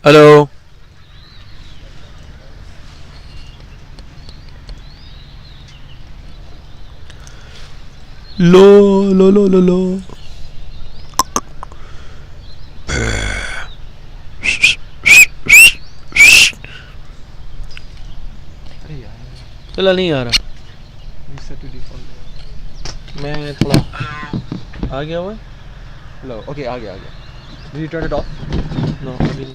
Hello. लो लो लो लो लो। अरे यार चला नहीं आ रहा। Reset to default. मैं थोड़ा आ गया हुआ है। हेलो ओके आ गया did you turn it off no अभी नहीं।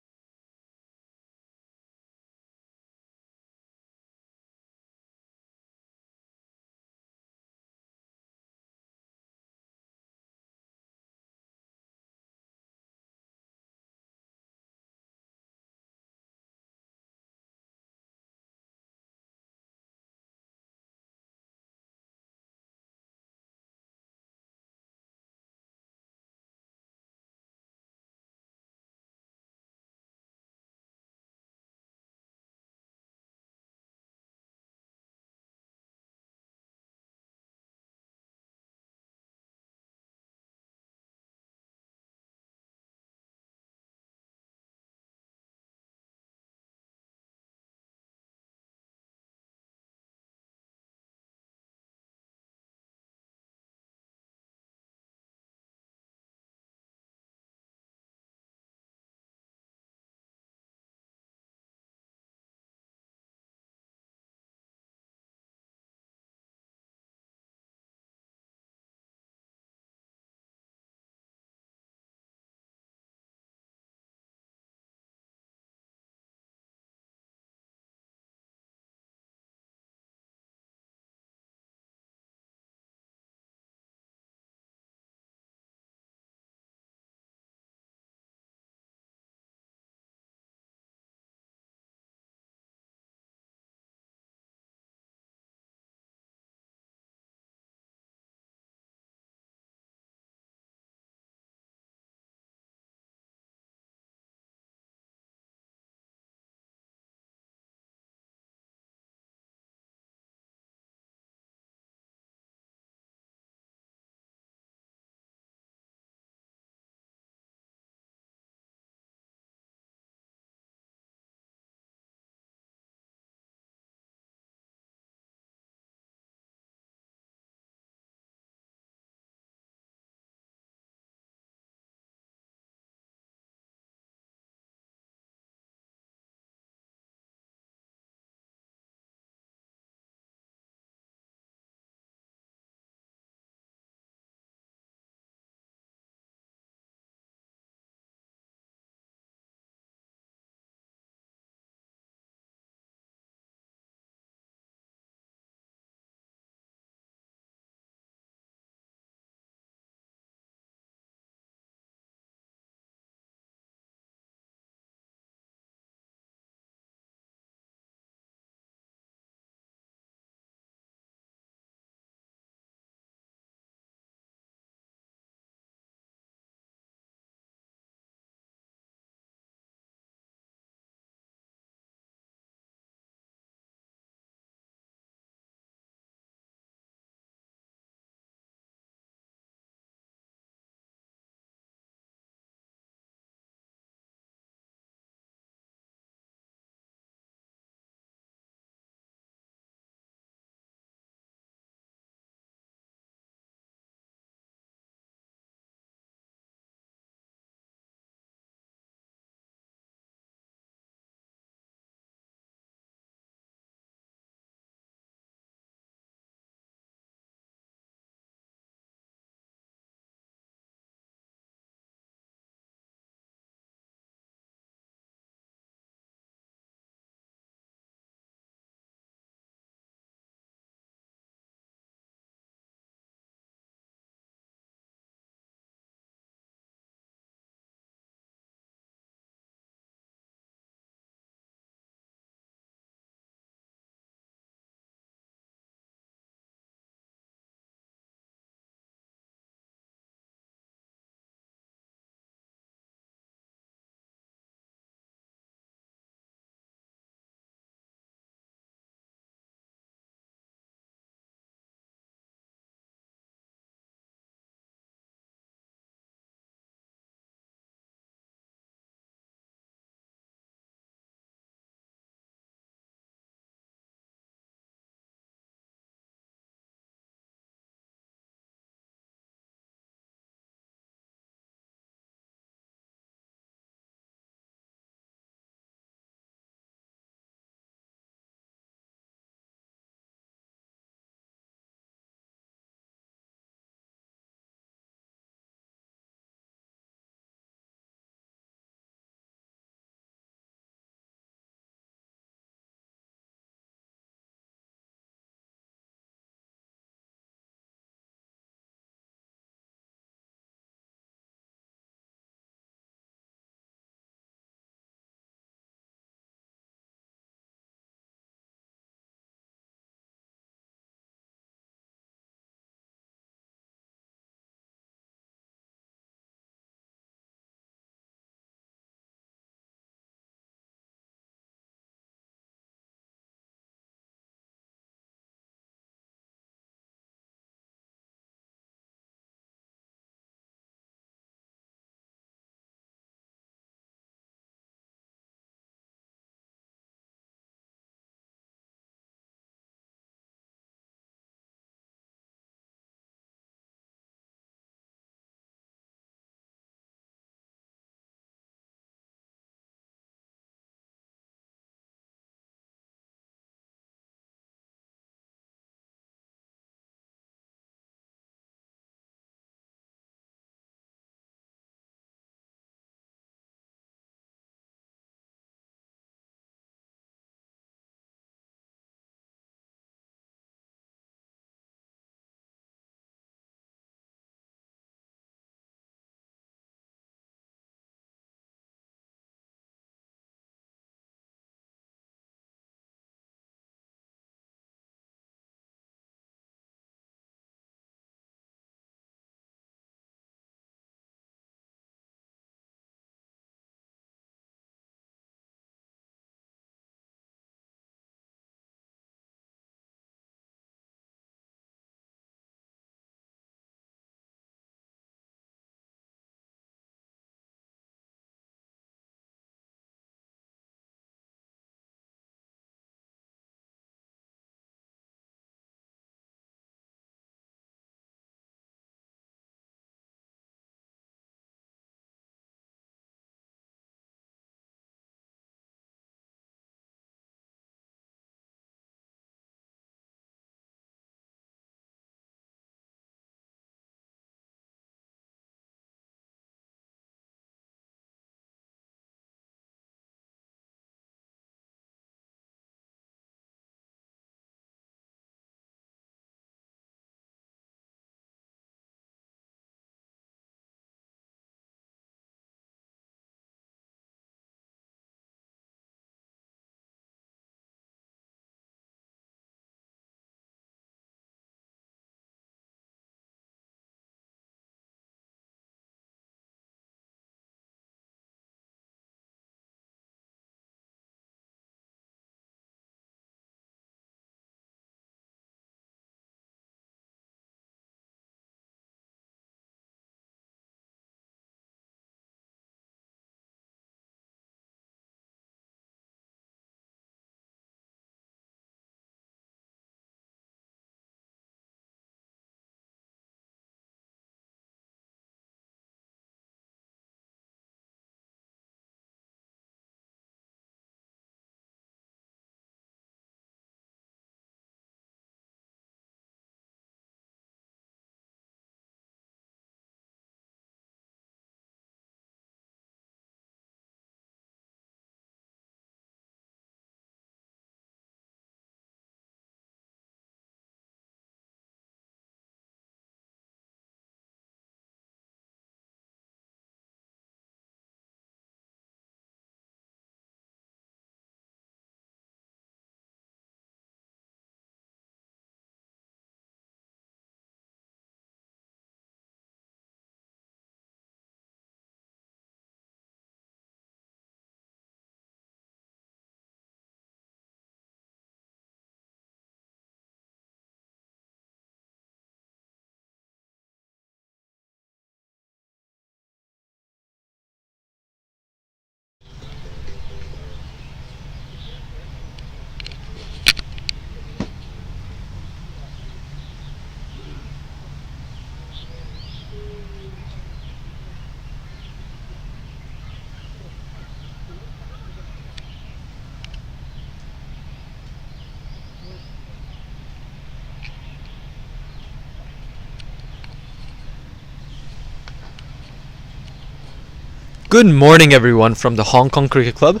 Good morning, everyone, from the Hong Kong Cricket Club.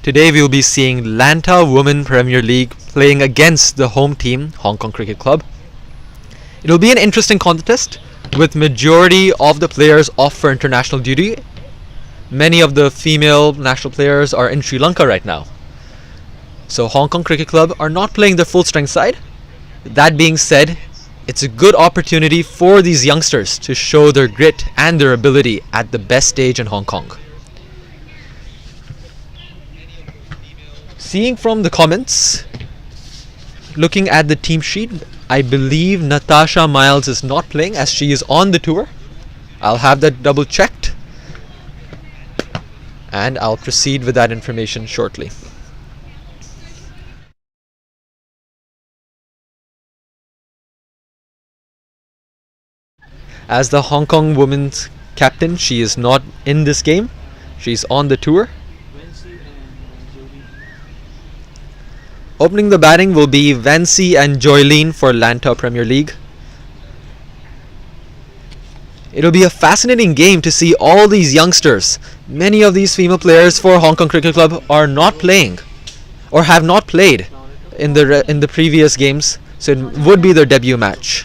Today we will be seeing Lantau Women Premier League playing against the home team, Hong Kong Cricket Club. It will be an interesting contest with majority of the players off for international duty. Many of the female national players are in Sri Lanka right now. So Hong Kong Cricket Club are not playing their full strength side. That being said, it's a good opportunity for these youngsters to show their grit and their ability at the best stage in Hong Kong. Seeing from the comments, looking at the team sheet, I believe Natasha Miles is not playing as she is on the tour. I'll have that double checked and I'll proceed with that information shortly. As the Hong Kong women's captain, she is not in this game. She's on the tour. Opening the batting will be Vancy and Joylene for Lantau Premier League. It'll be a fascinating game to see all these youngsters. Many of these female players for Hong Kong Cricket Club are not playing or have not played in the previous games, so it would be their debut match.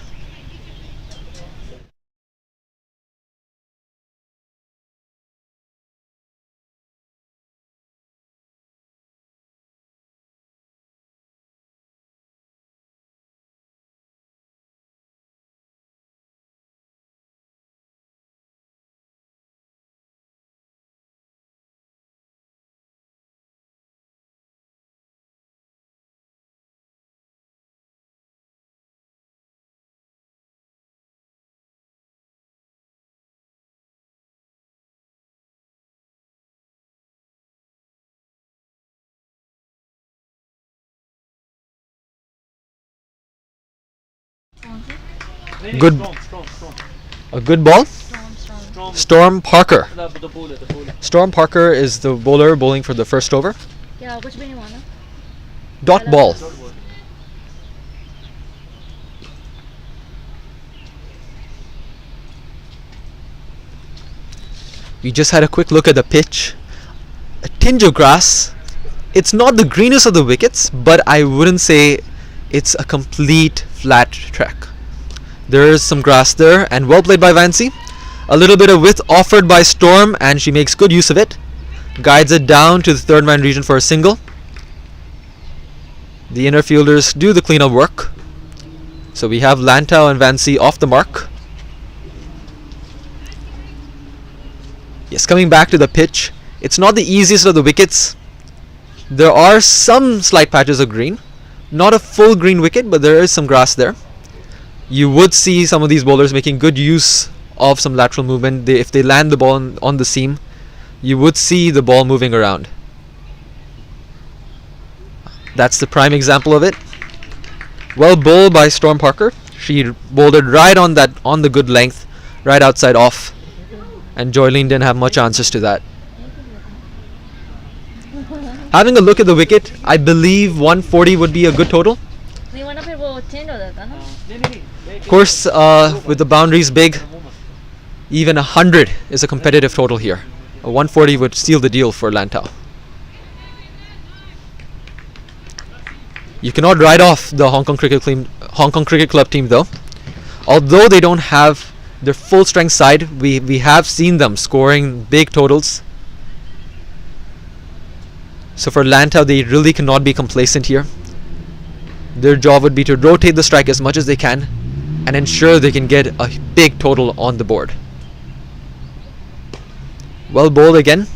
Good, a good ball. Storm Parker. Storm Parker is the bowler bowling for the first over. Yeah, which one you want? Dot ball. We just had a quick look at the pitch. A tinge of grass. It's not the greenest of the wickets, but I wouldn't say it's a complete flat track. There is some grass there, and well played by Vancy. A little bit of width offered by Storm, and she makes good use of it. Guides it down to the third man region for a single. The inner fielders do the cleanup work. So we have Lantau and Vancy off the mark. Yes, coming back to the pitch, it's not the easiest of the wickets. There are some slight patches of green. Not a full green wicket, but there is some grass there. You would see some of these bowlers making good use of some lateral movement. If they land the ball on the seam, you would see the ball moving around. That's the prime example of it. Well bowled by Storm Parker. She bowled it right on the good length, right outside off, and Joylene didn't have much answers to that. Having a look at the wicket, I believe 140 would be a good total. Of course, with the boundaries big, even 100 is a competitive total here. A 140 would seal the deal for Lantau. You cannot write off the Hong Kong Cricket Club team though. Although they don't have their full strength side, we have seen them scoring big totals. So for Lantau, they really cannot be complacent here. Their job would be to rotate the strike as much as they can and ensure they can get a big total on the board. Well bowled again.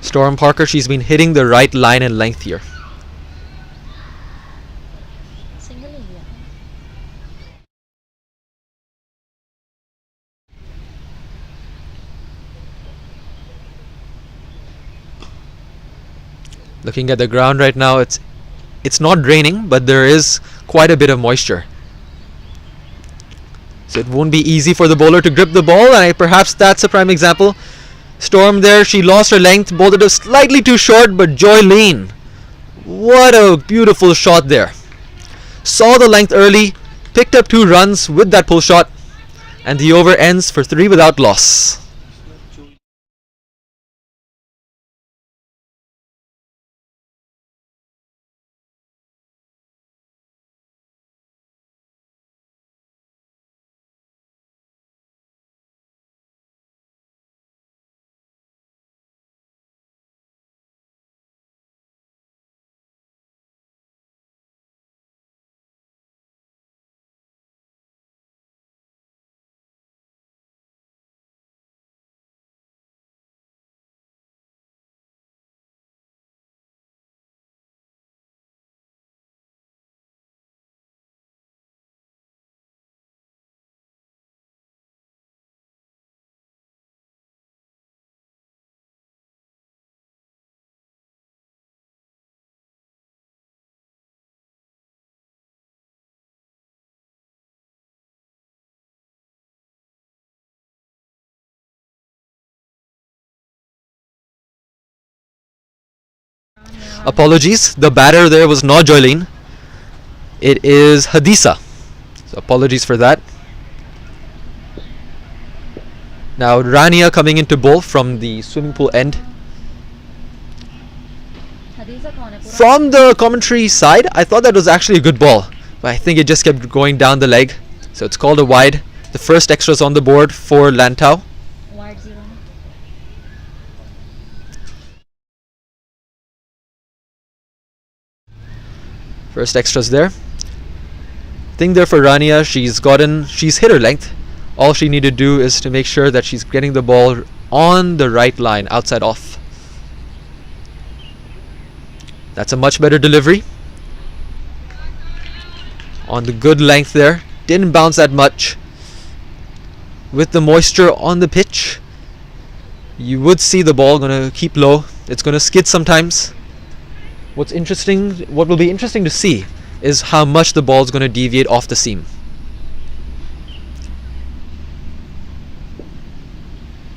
Storm Parker, she's been hitting the right line and length here. Looking at the ground right now, it's not draining, but there is quite a bit of moisture. So it won't be easy for the bowler to grip the ball, and perhaps that's a prime example. Storm there, she lost her length, bowled it slightly too short, but Joylene, what a beautiful shot there. Saw the length early, picked up 2 runs with that pull shot, And the over ends for 3 without loss. Apologies, the batter there was not Jolene. It is Hadisa. So apologies for that. Now Rania coming into bowl from the swimming pool end. From the commentary side, I thought that was actually a good ball, but I think it just kept going down the leg. So it's called a wide. The first extras on the board for Lantau. Wide 0. First extras there. Thing there for Rania, she's hit her length. All she needed to do is to make sure that she's getting the ball on the right line, outside off. That's a much better delivery. On the good length there. Didn't bounce that much. With the moisture on the pitch, you would see the ball gonna keep low. It's gonna skid sometimes. What will be interesting to see is how much the ball is going to deviate off the seam.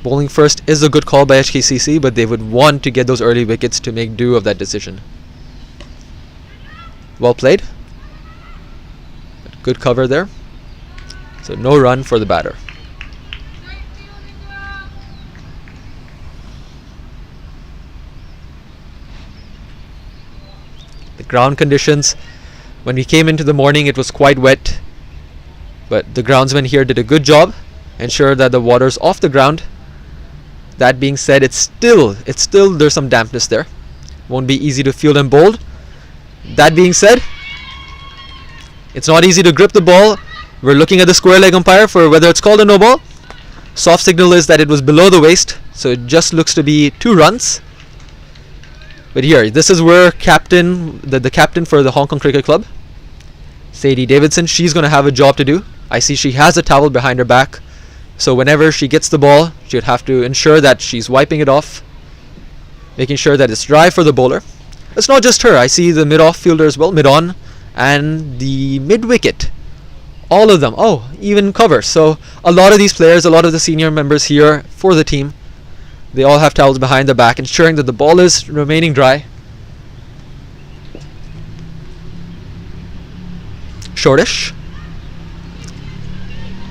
Bowling first is a good call by HKCC, but they would want to get those early wickets to make do of that decision. Well played. Good cover there. So no run for the batter. The ground conditions, when we came into the morning, it was quite wet, but the groundsman here did a good job, ensure that the water's off the ground. That being said, it's still there's some dampness there. Won't be easy to field and bowl. That being said, it's not easy to grip the ball. We're looking at the square leg umpire for whether it's called a no ball. Soft signal is that it was below the waist, so it just looks to be 2 runs. But here, this is where the captain for the Hong Kong Cricket Club, Sadie Davidson, she's going to have a job to do. I see she has a towel behind her back. So whenever she gets the ball, she'd have to ensure that she's wiping it off, making sure that it's dry for the bowler. It's not just her. I see the mid-off fielder as well, mid-on, and the mid-wicket. All of them. Oh, even cover. So a lot of these players, a lot of the senior members here for the team, they all have towels behind their back, ensuring that the ball is remaining dry. Shortish.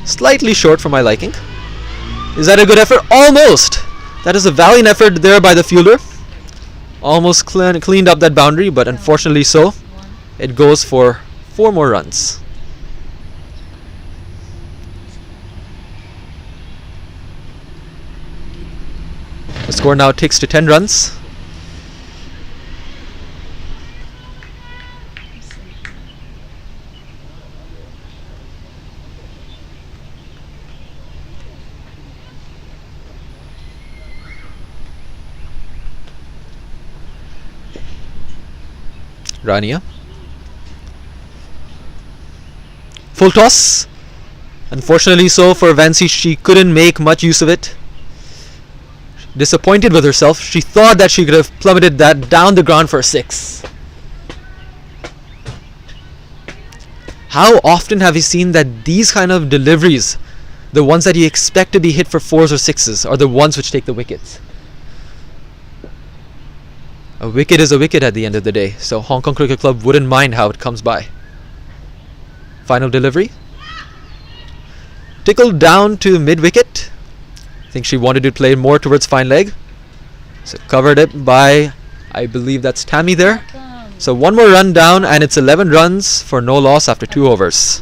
Slightly short for my liking. Is that a good effort? Almost! That is a valiant effort there by the fielder. Almost cleaned up that boundary, but unfortunately so. It goes for 4 more runs. The score now ticks to 10 runs. Rania. Full toss. Unfortunately so for Vancy, she couldn't make much use of it. Disappointed with herself, she thought that she could have plummeted that down the ground for a 6. How often have you seen that these kind of deliveries, the ones that you expect to be hit for 4s or 6s, are the ones which take the wickets? A wicket is a wicket at the end of the day, so Hong Kong Cricket Club wouldn't mind how it comes by. Final delivery. Tickled down to mid-wicket. I think she wanted to play more towards fine leg. So covered it by, I believe that's Tammy there. So one more run down and it's 11 runs for no loss after 2 overs.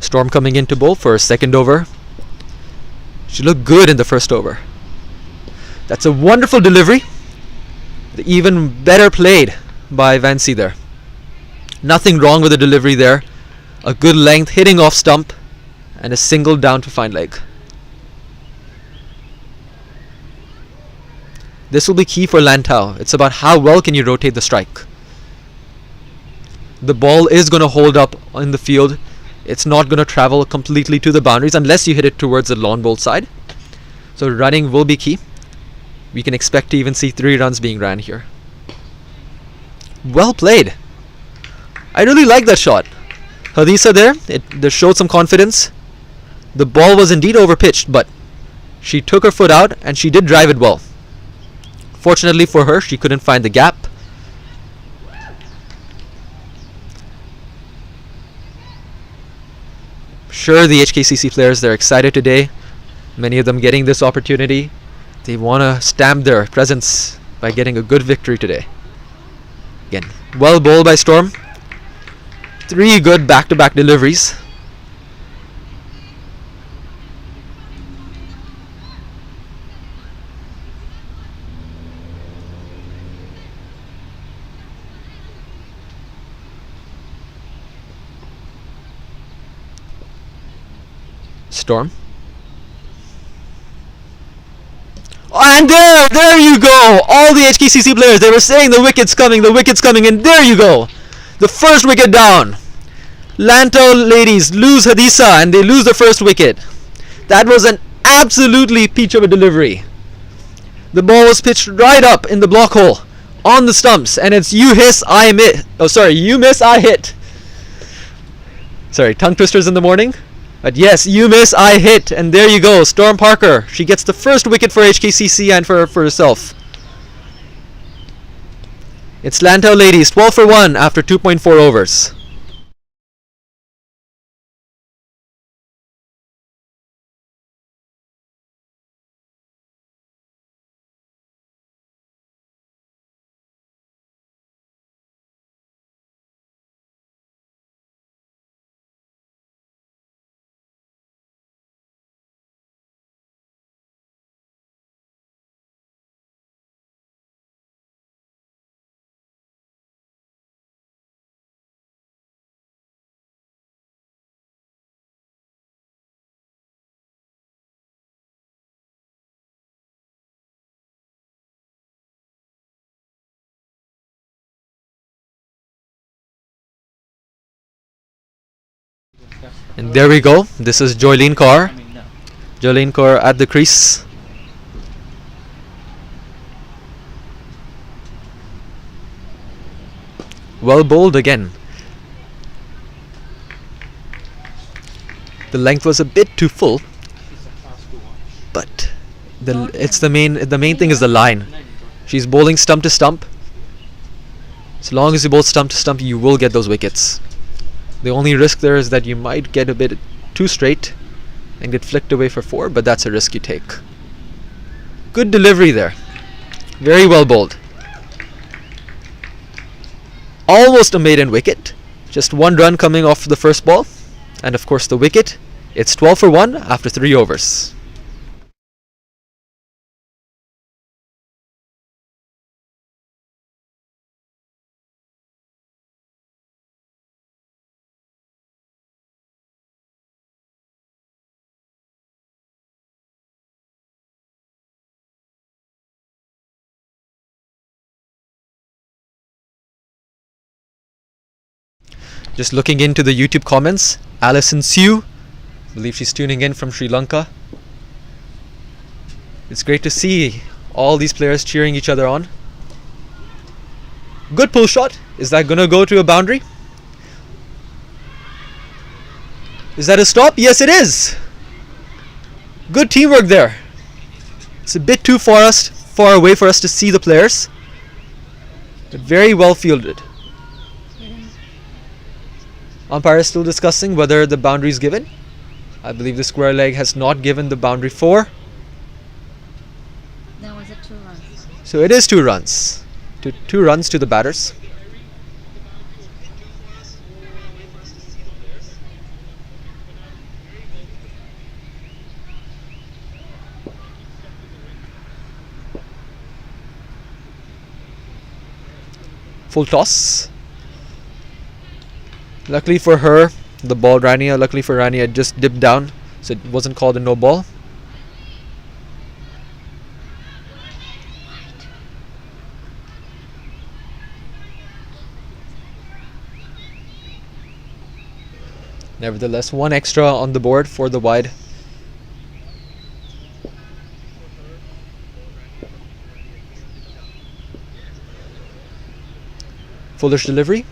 Storm coming in to bowl for a second over. She looked good in the first over. That's a wonderful delivery. Even better played by Vancy there. Nothing wrong with the delivery there. A good length, hitting off stump, and a single down to fine leg. This will be key for Lantau. It's about how well can you rotate the strike. The ball is going to hold up in the field. It's not going to travel completely to the boundaries unless you hit it towards the lawn bowl side. So running will be key. We can expect to even see 3 runs being ran here. Well played. I really like that shot. Hadisa there, it showed some confidence. The ball was indeed overpitched, but she took her foot out and she did drive it well. Fortunately for her, she couldn't find the gap. Sure, the HKCC players, they're excited today. Many of them getting this opportunity. They want to stamp their presence by getting a good victory today. Again, well bowled by Storm. 3 good back-to-back deliveries. Storm. And there you go. All the HKCC players, they were saying the wicket's coming, and there you go. The first wicket down. Lantau ladies lose Hadisa and they lose the first wicket. That was an absolutely peach of a delivery. The ball was pitched right up in the block hole on the stumps, and it's you hiss, I miss. Oh, sorry, you miss, I hit. Sorry, tongue twisters in the morning. But yes, you miss, I hit, and there you go. Storm Parker, she gets the first wicket for HKCC and for herself. It's Lantau ladies, 12 for 1 after 2.4 overs. And there we go. This is Joylene Kaur. Joylene Kaur at the crease. Well bowled again. The length was a bit too full, but the main thing is the line. She's bowling stump to stump. As long as you bowl stump to stump, you will get those wickets. The only risk there is that you might get a bit too straight and get flicked away for 4, but that's a risk you take. Good delivery there. Very well bowled. Almost a maiden wicket. Just 1 run coming off the first ball. And of course the wicket. It's 12 for 1 after 3 overs. Just looking into the YouTube comments, Alison Sue, believe she's tuning in from Sri Lanka. It's great to see all these players cheering each other on. Good pull shot. Is that gonna go to a boundary? Is that a stop? Yes, it is. Good teamwork there. It's a bit too far away for us to see the players, but very well fielded. Umpire is still discussing whether the boundary is given. I believe the square leg has not given the boundary 4. That was a 2 runs. So it is 2 runs. Two runs to the batters. Full toss. Luckily for her, the ball luckily for Rania, just dipped down, so it wasn't called a no ball. Nevertheless, 1 extra on the board for the wide. Fuller's delivery.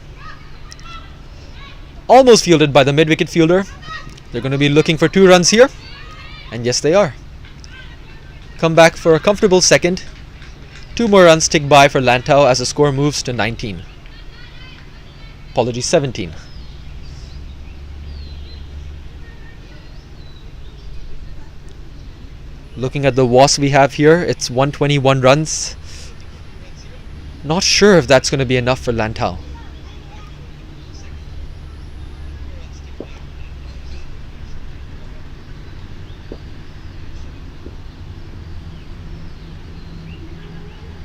Almost fielded by the mid-wicket fielder. They're going to be looking for 2 runs here. And yes, they are. Come back for a comfortable second. 2 more runs tick by for Lantau as the score moves to 19. Apologies, 17. Looking at the WAS we have here, it's 121 runs. Not sure if that's going to be enough for Lantau.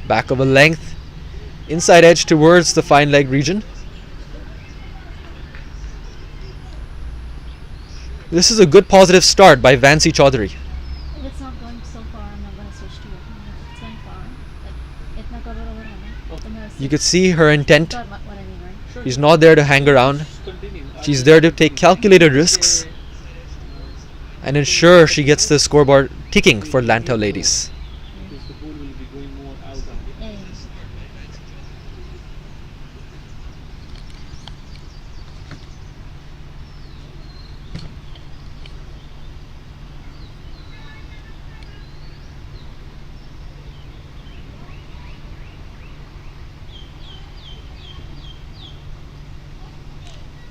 Back of a length, inside edge towards the fine leg region. This is a good positive start by Vansi Chaudhary. If it's not going so far, I'm not going to switch to it. If it's going far, like, itna cover over hana. You could see her intent. Got what I mean, right? She's not there to hang around. She's there to take calculated risks and ensure she gets the scoreboard ticking for Lantau ladies. Yeah, yeah.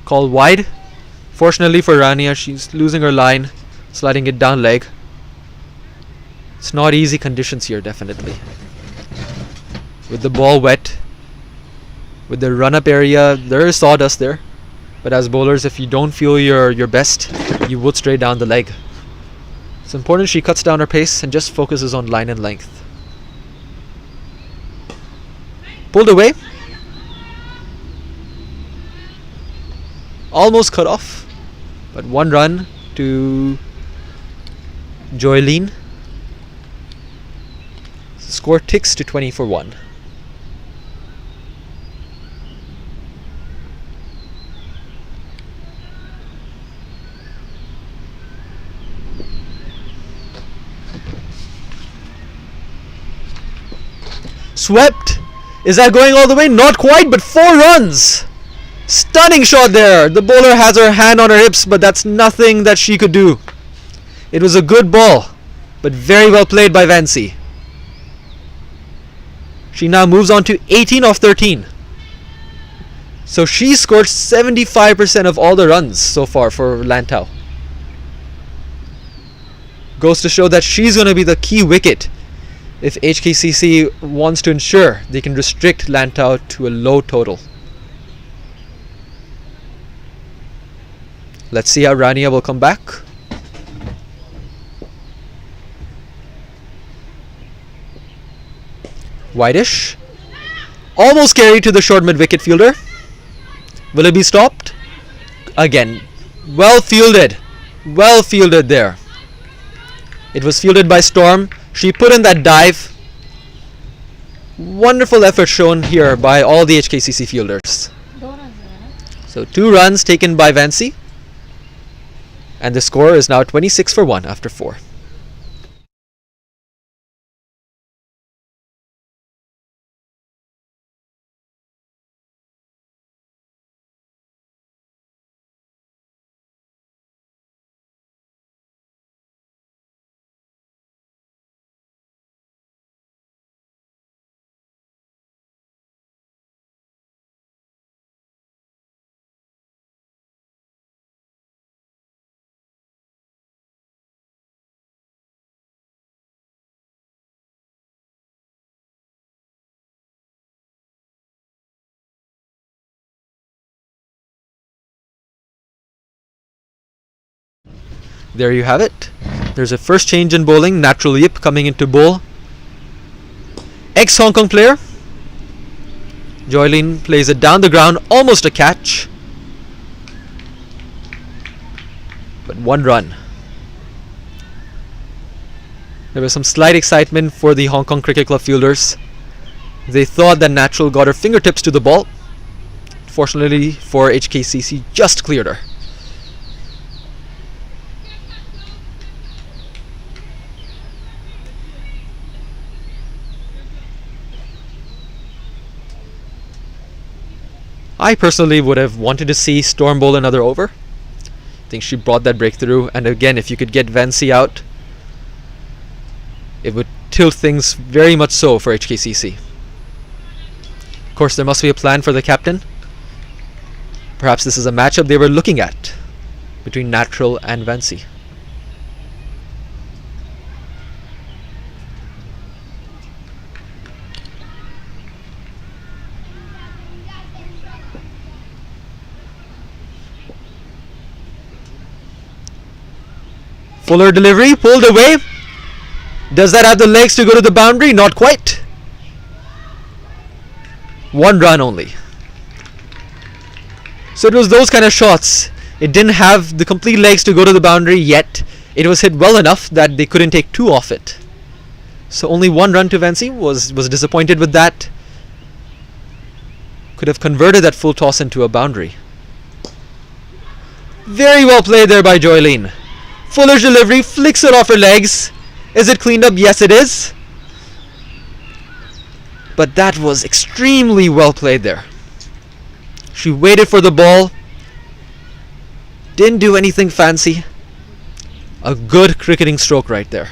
Called wide. Fortunately for Rania, she's losing her line, sliding it down leg. It's not easy conditions here, definitely. With the ball wet, with the run-up area, there is sawdust there. But as bowlers, if you don't feel your best, you would stray down the leg. It's important she cuts down her pace and just focuses on line and length. Pulled away. Almost cut off, but 1 run to Joylene. Score ticks to 20 for 1. Swept. Is that going all the way? Not quite, but 4 runs. Stunning shot there. The bowler has her hand on her hips, but that's nothing that she could do. It was a good ball, but very well played by Vansi. She now moves on to 18 of 13. So she scored 75% of all the runs so far for Lantau. Goes to show that she's going to be the key wicket if HKCC wants to ensure they can restrict Lantau to a low total. Let's see how Rania will come back. Wideish. Almost carried to the short mid-wicket fielder. Will it be stopped? Again, well fielded. Well fielded there. It was fielded by Storm. She put in that dive. Wonderful effort shown here by all the HKCC fielders. 2 runs है ना? So 2 runs taken by Vancy. And the score is now 26 for 1 after 4. There you have it. There's a first change in bowling. Natural Yip coming into bowl. Ex-Hong Kong player. Joylene plays it down the ground. Almost a catch. But 1 run. There was some slight excitement for the Hong Kong Cricket Club fielders. They thought that Natural got her fingertips to the ball. Fortunately for HKCC, just cleared her. I personally would have wanted to see Storm bowl another over. I think she brought that breakthrough, and again, if you could get Vancy out, it would tilt things very much so for HKCC. Of course, there must be a plan for the captain. Perhaps this is a matchup they were looking at between Natural and Vancy. Fuller delivery, pulled away. Does that have the legs to go to the boundary? Not quite. 1 run only. So it was those kind of shots. It didn't have the complete legs to go to the boundary, yet it was hit well enough that they couldn't take 2 off it. So only 1 run to Vancy. Was disappointed with that. Could have converted that full toss into a boundary. Very well played there by Joylene. Fuller's delivery, flicks it off her legs. Is it cleaned up? Yes, it is. But that was extremely well played there. She waited for the ball. Didn't do anything fancy. A good cricketing stroke right there.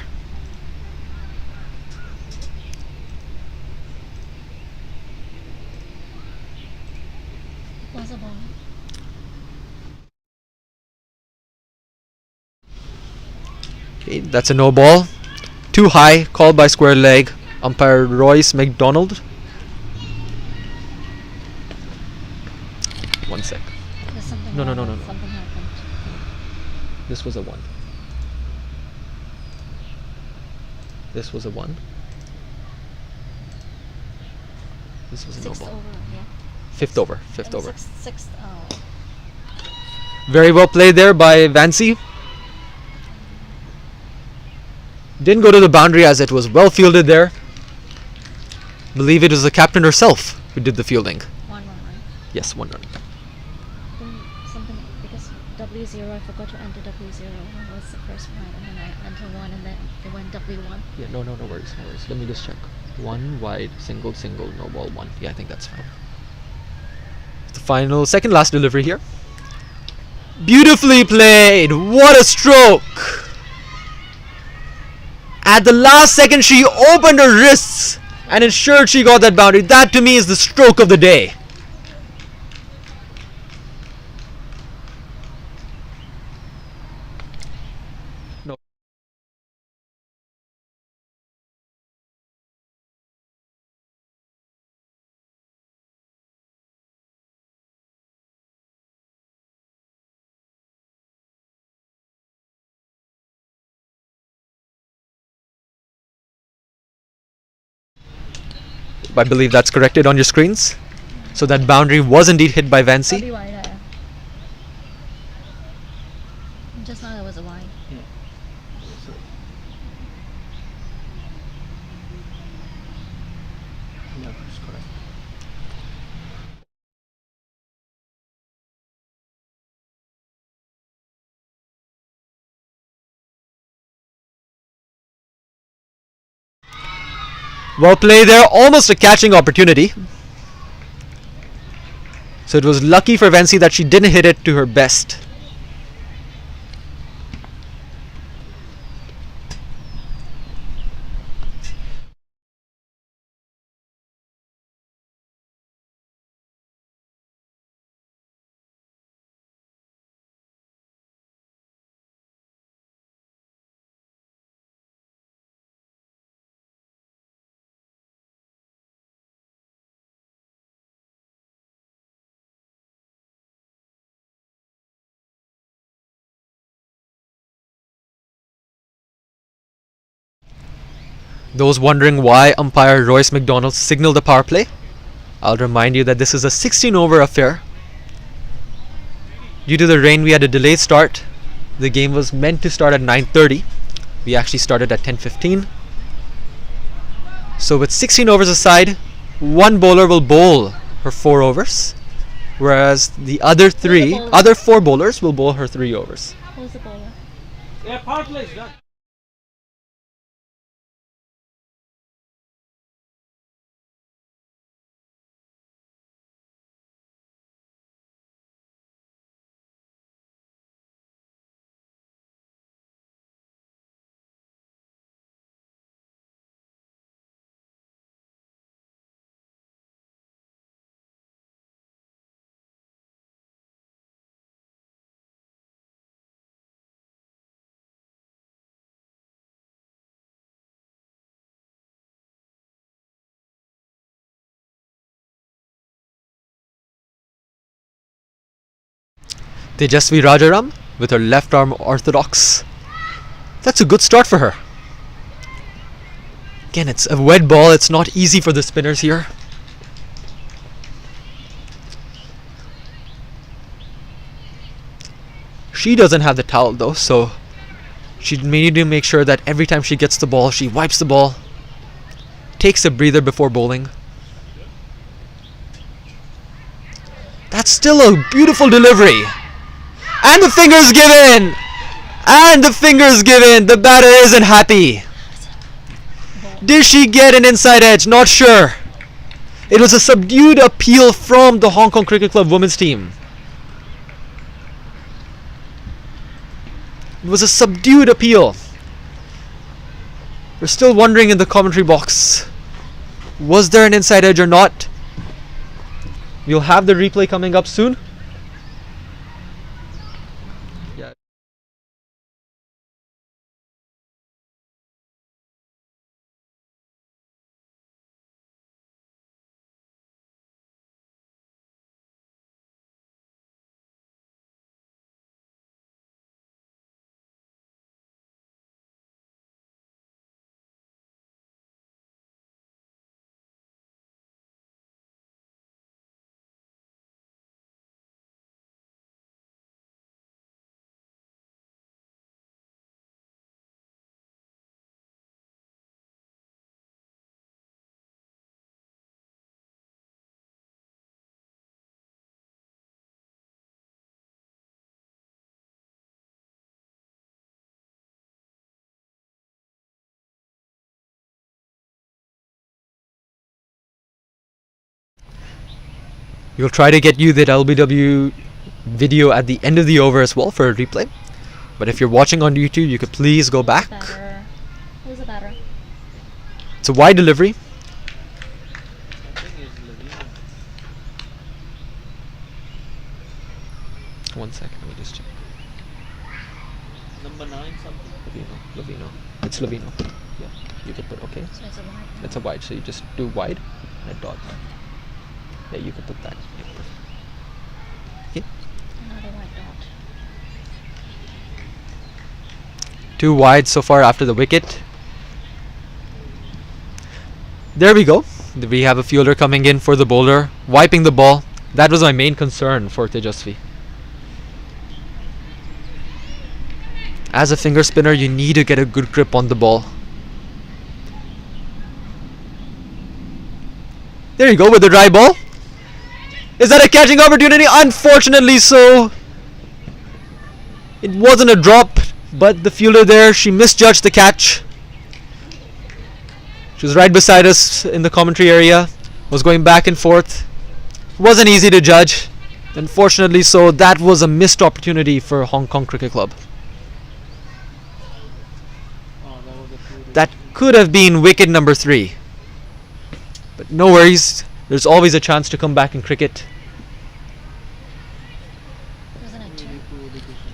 Was a ball. Okay, that's a no ball. Too high, called by square leg. Umpire Royce McDonald. 1 sec. There's something No. Something happened. This was a 1. This was a 1. This was a no Sixth ball. over, yeah. Fifth over. Fifth over. Sixth, Very well played there by Vancy. Didn't go to the boundary as it was well fielded there. Believe it was the captain herself who did the fielding. 1 run, right? Yes, 1 run. Then something, because W0, I forgot to enter W0. That was the first one, and then I entered 1, and then it went W1. Yeah, no worries. Let me just check. 1 wide, single, no ball, 1. Yeah, I think that's fine. The final, second last delivery here. Beautifully played! What a stroke! At the last second, she opened her wrists and ensured she got that boundary. That to me is the stroke of the day. I believe that's corrected on your screens. So that boundary was indeed hit by Vancy. W wide, just now there was a wide. Yeah, that's correct. Well played there, almost a catching opportunity. So it was lucky for Vency that she didn't hit it to her best. Those wondering why umpire Royce McDonald signaled the power play, I'll remind you that this is a 16-over affair. Due to the rain, we had a delayed start. The game was meant to start at 9:30. We actually started at 10:15. So with 16 overs aside, one bowler will bowl her 4 overs, whereas the other four bowlers will bowl her 3 overs. Who's the bowler? Yeah, power play is done. Tejasvi Rajaram with her left arm orthodox. That's a good start for her. Again, it's a wet ball. It's not easy for the spinners here. She doesn't have the towel though, so she may need to make sure that every time she gets the ball, she wipes the ball, takes a breather before bowling. That's still a beautiful delivery. And the finger's given! And the finger's given! The batter isn't happy. Did she get an inside edge? Not sure. It was a subdued appeal from the Hong Kong Cricket Club women's team. It was a subdued appeal. We're still wondering in the commentary box, was there an inside edge or not? We'll have the replay coming up soon. We'll try to get you that LBW video at the end of the over as well for a replay. But if you're watching on YouTube, you could please go back. Who's the batter? It's a wide delivery. One second, let me just check. Number 9 something. Lavino. It's Lavino. Yeah, you could put okay. So it's a wide. It's a wide, so you just do wide and dot. Yeah, you could put that. Okay. Another white dot. 2 wide so far after the wicket. There we go. We have a fielder coming in for the bowler, wiping the ball. That was my main concern for Tejasvi. As a finger spinner, you need to get a good grip on the ball. There you go with the dry ball. Is that a catching opportunity? Unfortunately so. It wasn't a drop, but the fielder there, she misjudged the catch. She was right beside us in the commentary area, was going back and forth. Wasn't easy to judge. Unfortunately so, that was a missed opportunity for Hong Kong Cricket Club. Oh, that was a true That could have been wicket number 3. But no worries, there's always a chance to come back in cricket. Wasn't it two? really poor decision.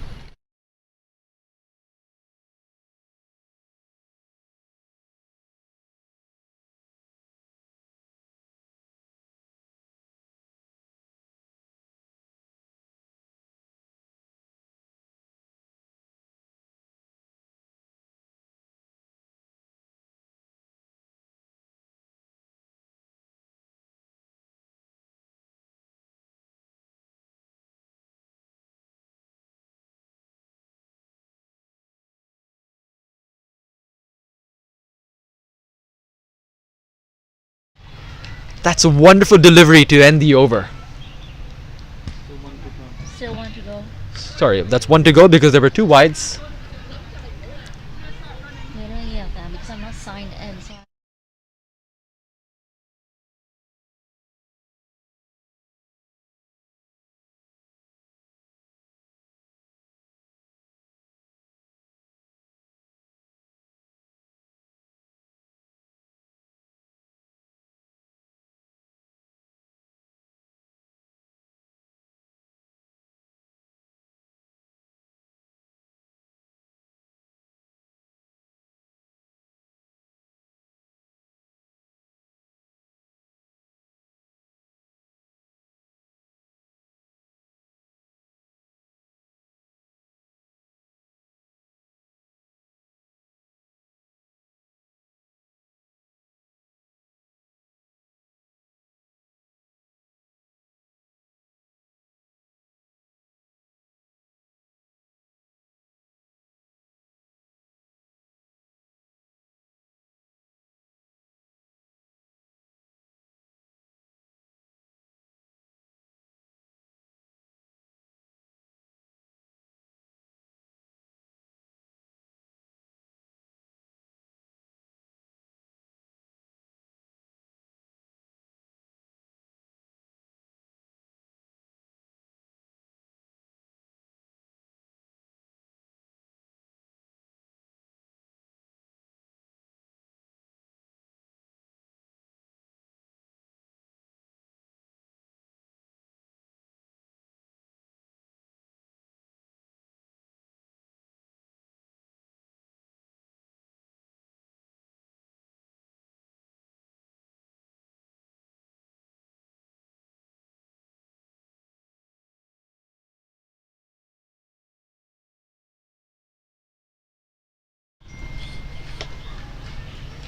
That's a wonderful delivery to end the over. So one to come. Still one to go. Sorry, that's 1 to go because there were 2 wides. They don't yell that because I'm not signed in. So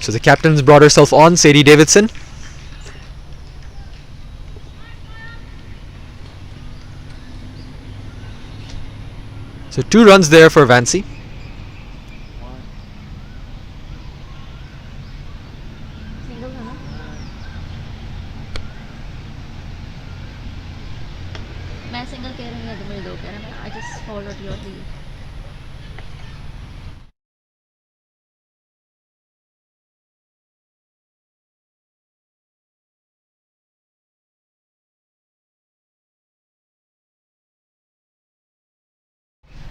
So the captain's brought herself on, Sadie Davidson. So 2 runs there for Vancy. One. single है ना? मैं single कह रही हूँ या तुम मेरे 2 कह रहे हैं? I just followed your lead.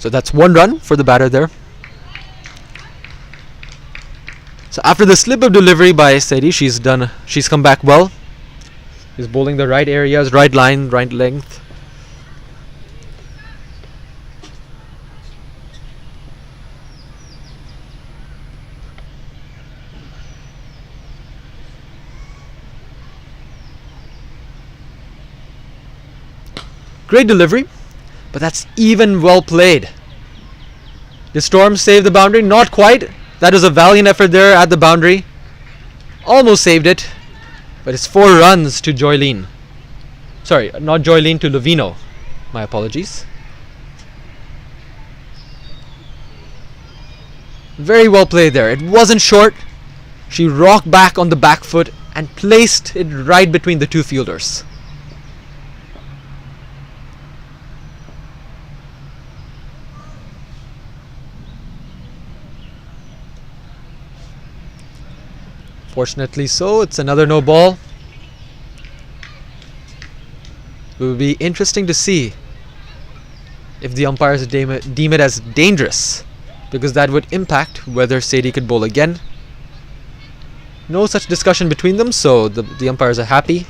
So that's 1 run for the batter there. So after the slip of delivery by Sadie, she's come back well. She's bowling the right areas, right line, right length. Great delivery, but that's even well played. The Storm saved the boundary, not quite. That was a valiant effort there at the boundary. Almost saved it, but it's 4 runs to Joylene. Sorry, not Joylene, to Lovino. My apologies. Very well played there. It wasn't short. She rocked back on the back foot and placed it right between the 2 fielders. Fortunately so, it's another no ball. It will be interesting to see if the umpires deem it as dangerous, because that would impact whether Sadie could bowl again. No such discussion between them, so the umpires are happy.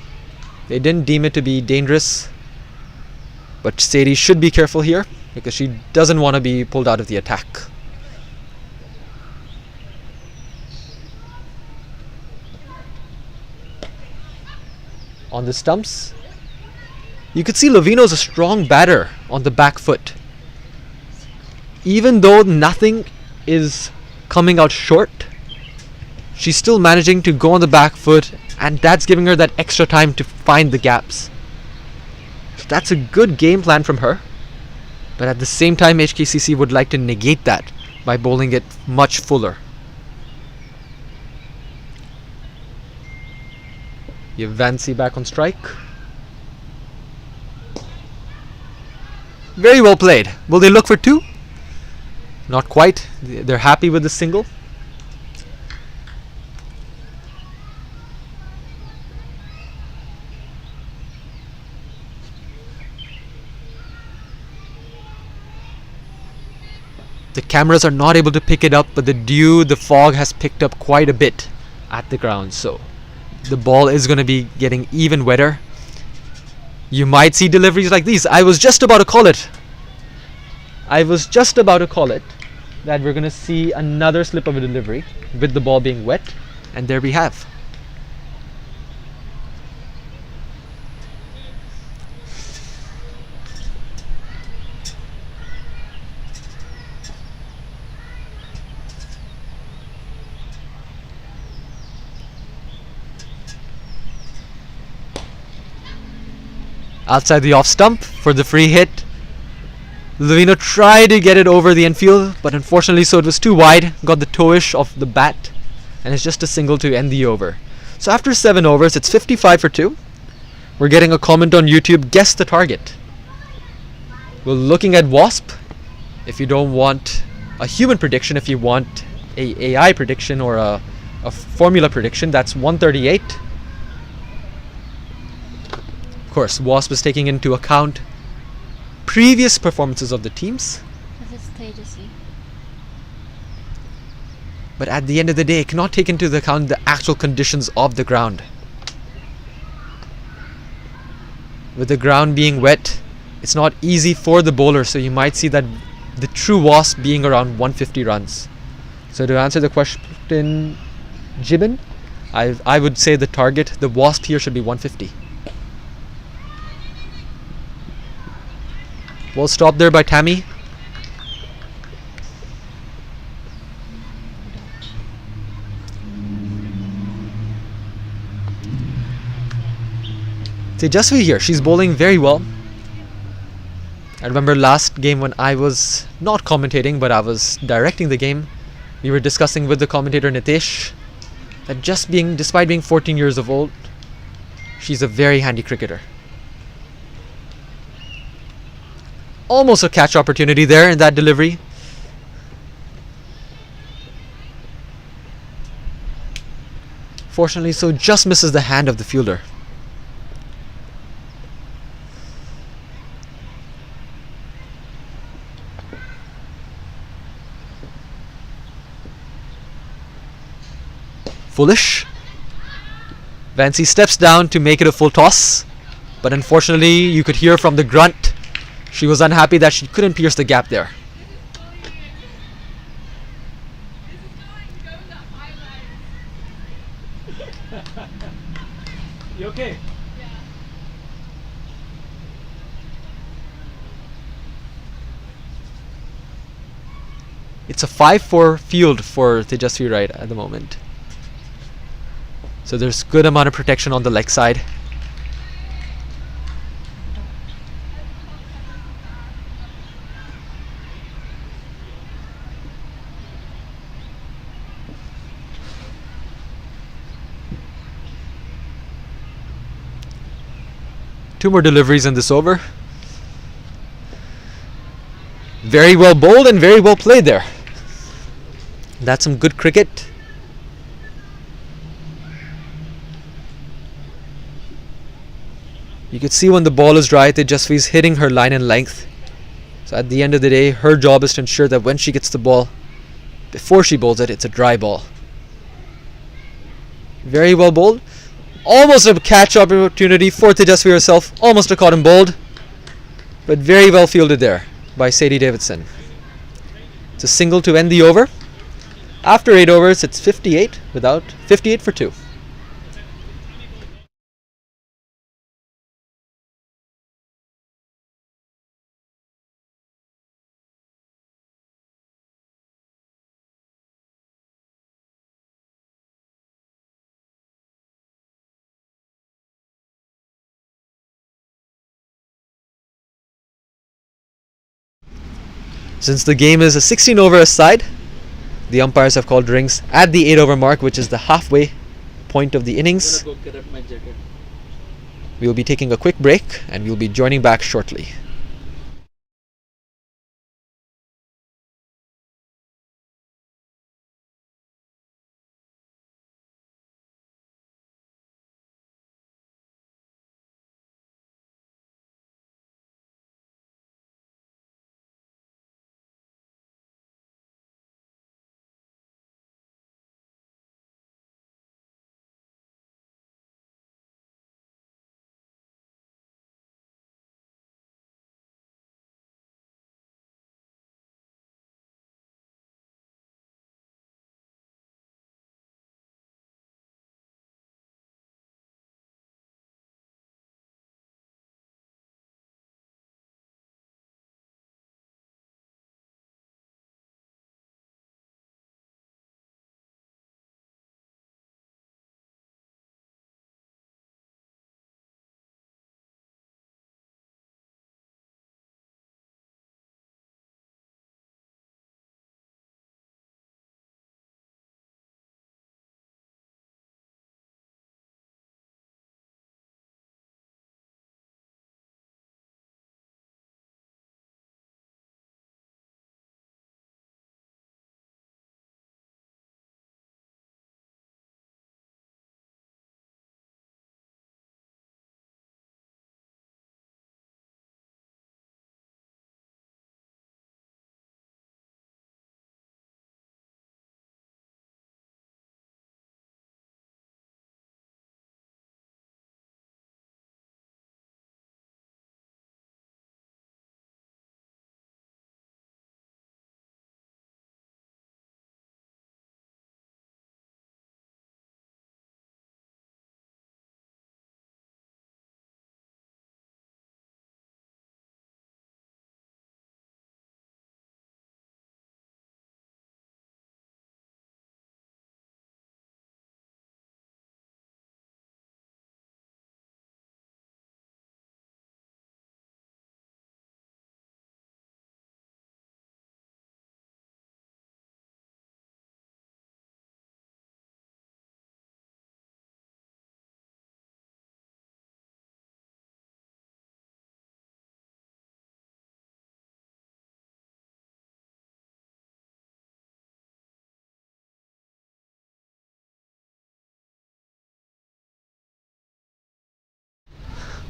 They didn't deem it to be dangerous, but Sadie should be careful here because she doesn't want to be pulled out of the attack. On the stumps, you could see Lovino's a strong batter on the back foot. Even though nothing is coming out short, she's still managing to go on the back foot, and that's giving her that extra time to find the gaps. So that's a good game plan from her. But at the same time, HKCC would like to negate that by bowling it much fuller. You have Vancy back on strike. Very well played. Will they look for two? Not quite. They're happy with the single. The cameras are not able to pick it up, but the fog has picked up quite a bit at the ground, so the ball is going to be getting even wetter. You might see deliveries like these. I was just about to call it. That we're going to see another slip of a delivery with the ball being wet, and there we have. Outside the off stump for the free hit. Lovino tried to get it over the infield, but unfortunately so it was too wide. Got the toe-ish of the bat, and it's just a single to end the over. So after 7 overs, it's 55 for 2. We're getting a comment on YouTube, guess the target. We're looking at Wasp. If you don't want a human prediction, if you want a AI prediction or a formula prediction, that's 138. Of course, Wasp is taking into account previous performances of the teams. This is Tejas. But at the end of the day, it cannot take into account the actual conditions of the ground. With the ground being wet, it's not easy for the bowler, so you might see that the true Wasp being around 150 runs. So to answer the question, Jibin, I would say the target, the Wasp here should be 150. Well stopped there by Tammy. Tejasvi here, she's bowling very well. I remember last game when I was not commentating, but I was directing the game. We were discussing with the commentator Nitesh that despite being 14 years of old, she's a very handy cricketer. Almost a catch opportunity there in that delivery. Fortunately, so just misses the hand of the fielder. Foolish. Vancy steps down to make it a full toss, but unfortunately you could hear from the grunt she was unhappy that she couldn't pierce the gap there. You okay? It's a 5-4 field for Tejasvi Wright at the moment. So there's good amount of protection on the leg side. Two more deliveries in this over. Very well bowled and very well played there. That's some good cricket. You could see when the ball is dry, Tejasvi is hitting her line and length. So at the end of the day, her job is to ensure that when she gets the ball, before she bowls it, it's a dry ball. Very well bowled. Almost a catch opportunity for Tejasvi herself. Almost a caught and bowled. But very well fielded there by Sadie Davidson. It's a single to end the over. After 8 overs, it's 58 for 2. Since the game is a 16 over aside, the umpires have called rings at the 8 over mark, which is the halfway point of the innings. Go get my jacket. We will be taking a quick break and we will be joining back shortly.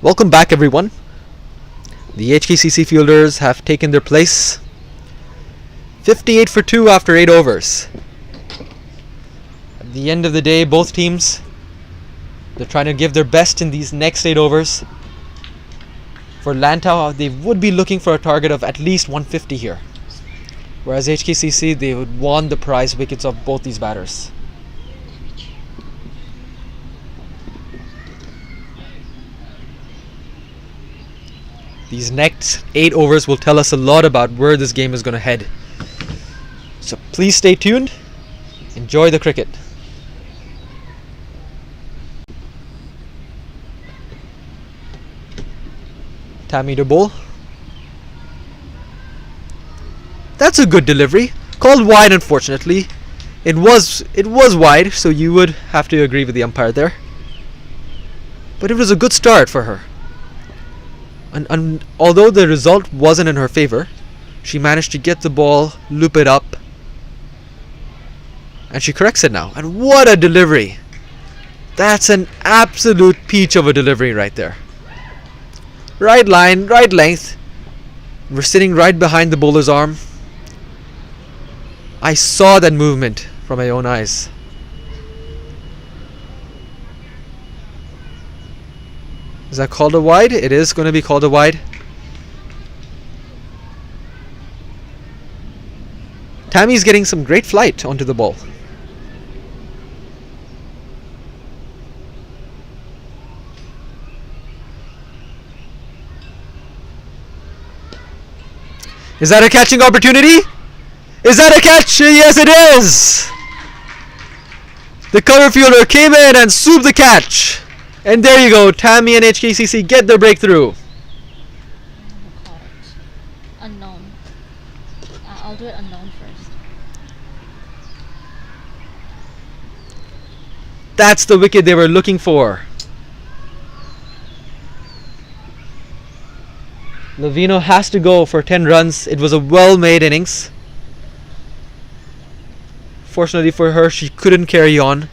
Welcome back, everyone. The HKCC fielders have taken their place. 58 for 2 after 8 overs. At the end of the day, both teams, they're trying to give their best in these next 8 overs. For Lantau, they would be looking for a target of at least 150 here. Whereas HKCC, they would want the prize wickets of both these batters. These next 8 overs will tell us a lot about where this game is going to head. So please stay tuned. Enjoy the cricket. Tammy to bowl. That's a good delivery. Called wide, unfortunately. It was wide, so you would have to agree with the umpire there. But it was a good start for her. And although the result wasn't in her favor, she managed to get the ball, loop it up, and she corrects it now. And what a delivery! That's an absolute peach of a delivery right there. Right line, right length. We're sitting right behind the bowler's arm. I saw that movement from my own eyes. Is that called a wide? It is going to be called a wide. Tammy's getting some great flight onto the ball. Is that a catching opportunity? Is that a catch? Yes, it is! The cover fielder came in and swooped the catch. And there you go. Tammy and HKCC get their breakthrough. We'll call it unknown. I'll do it unknown first. That's the wicket they were looking for. Lavino has to go for 10 runs. It was a well-made innings. Fortunately for her, she couldn't carry on.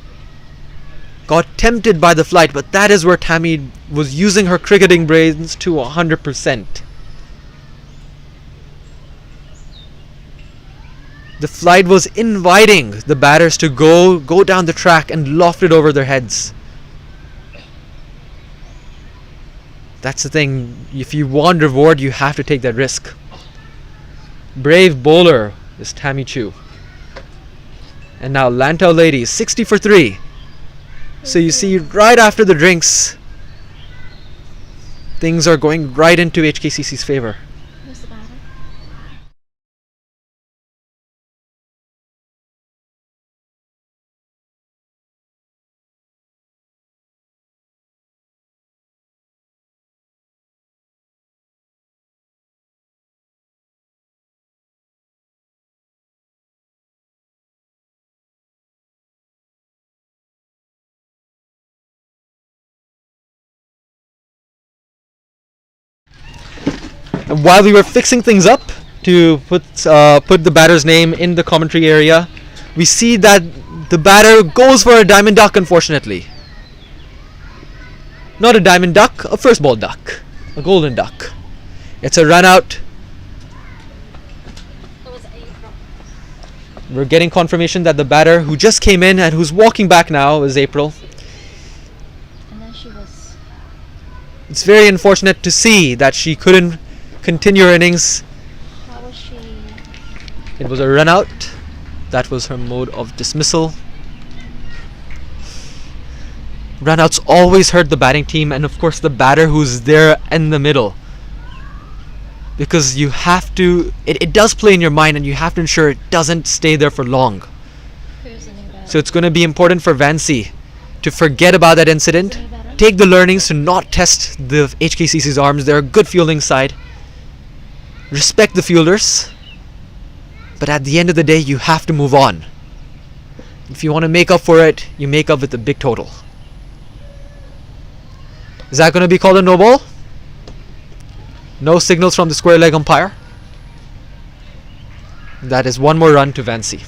Got tempted by the flight, but that is where Tammy was using her cricketing brains to 100%. The flight was inviting the batters to go down the track and loft it over their heads. That's the thing. If you want reward, you have to take that risk. Brave bowler is Tammy Chu. And now Lantau ladies, 60 for 3. So you see, right after the drinks, things are going right into HKCC's favor. Who's the batter? And while we were fixing things up to put the batter's name in the commentary area, we see that the batter goes for a diamond duck, unfortunately. Not a diamond duck, a first ball duck. A golden duck. It's a run out. It was April. We're getting confirmation that the batter who just came in and who's walking back now is April. And then she was. It's very unfortunate to see that she couldn't continue her innings. How was she? It was a run out. That was her mode of dismissal. Runouts always hurt the batting team, and of course the batter who's there in the middle. Because you have to, it does play in your mind, and you have to ensure it doesn't stay there for long. Who's the new batter? So it's going to be important for Vancy to forget about that incident, Who's the new batter? take the learnings to not test the HKCC's arms. They're a good fielding side. Respect the fielders. But at the end of the day, you have to move on. If you want to make up for it, you make up with a big total. Is that going to be called a no ball? No signals from the square leg umpire. That is one more run to Vancy.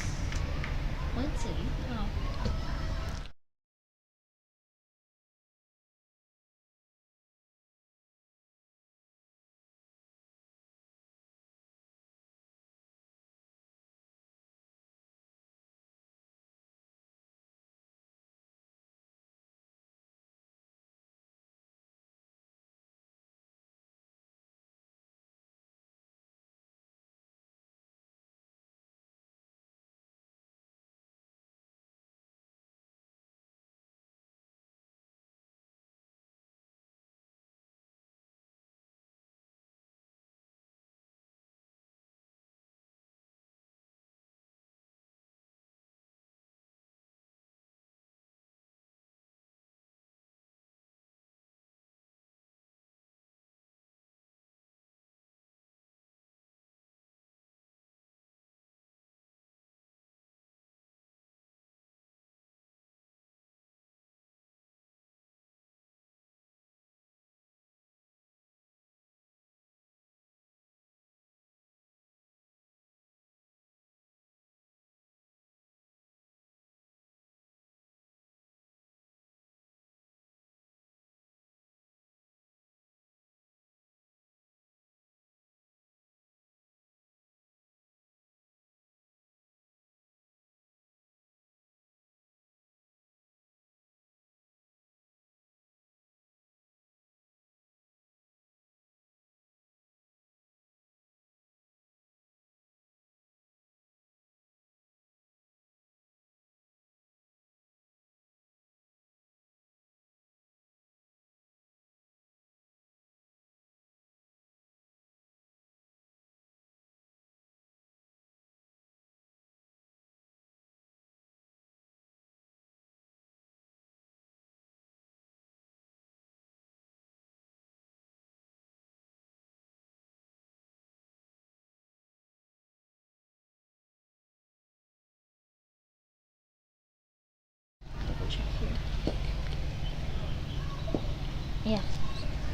Yeah.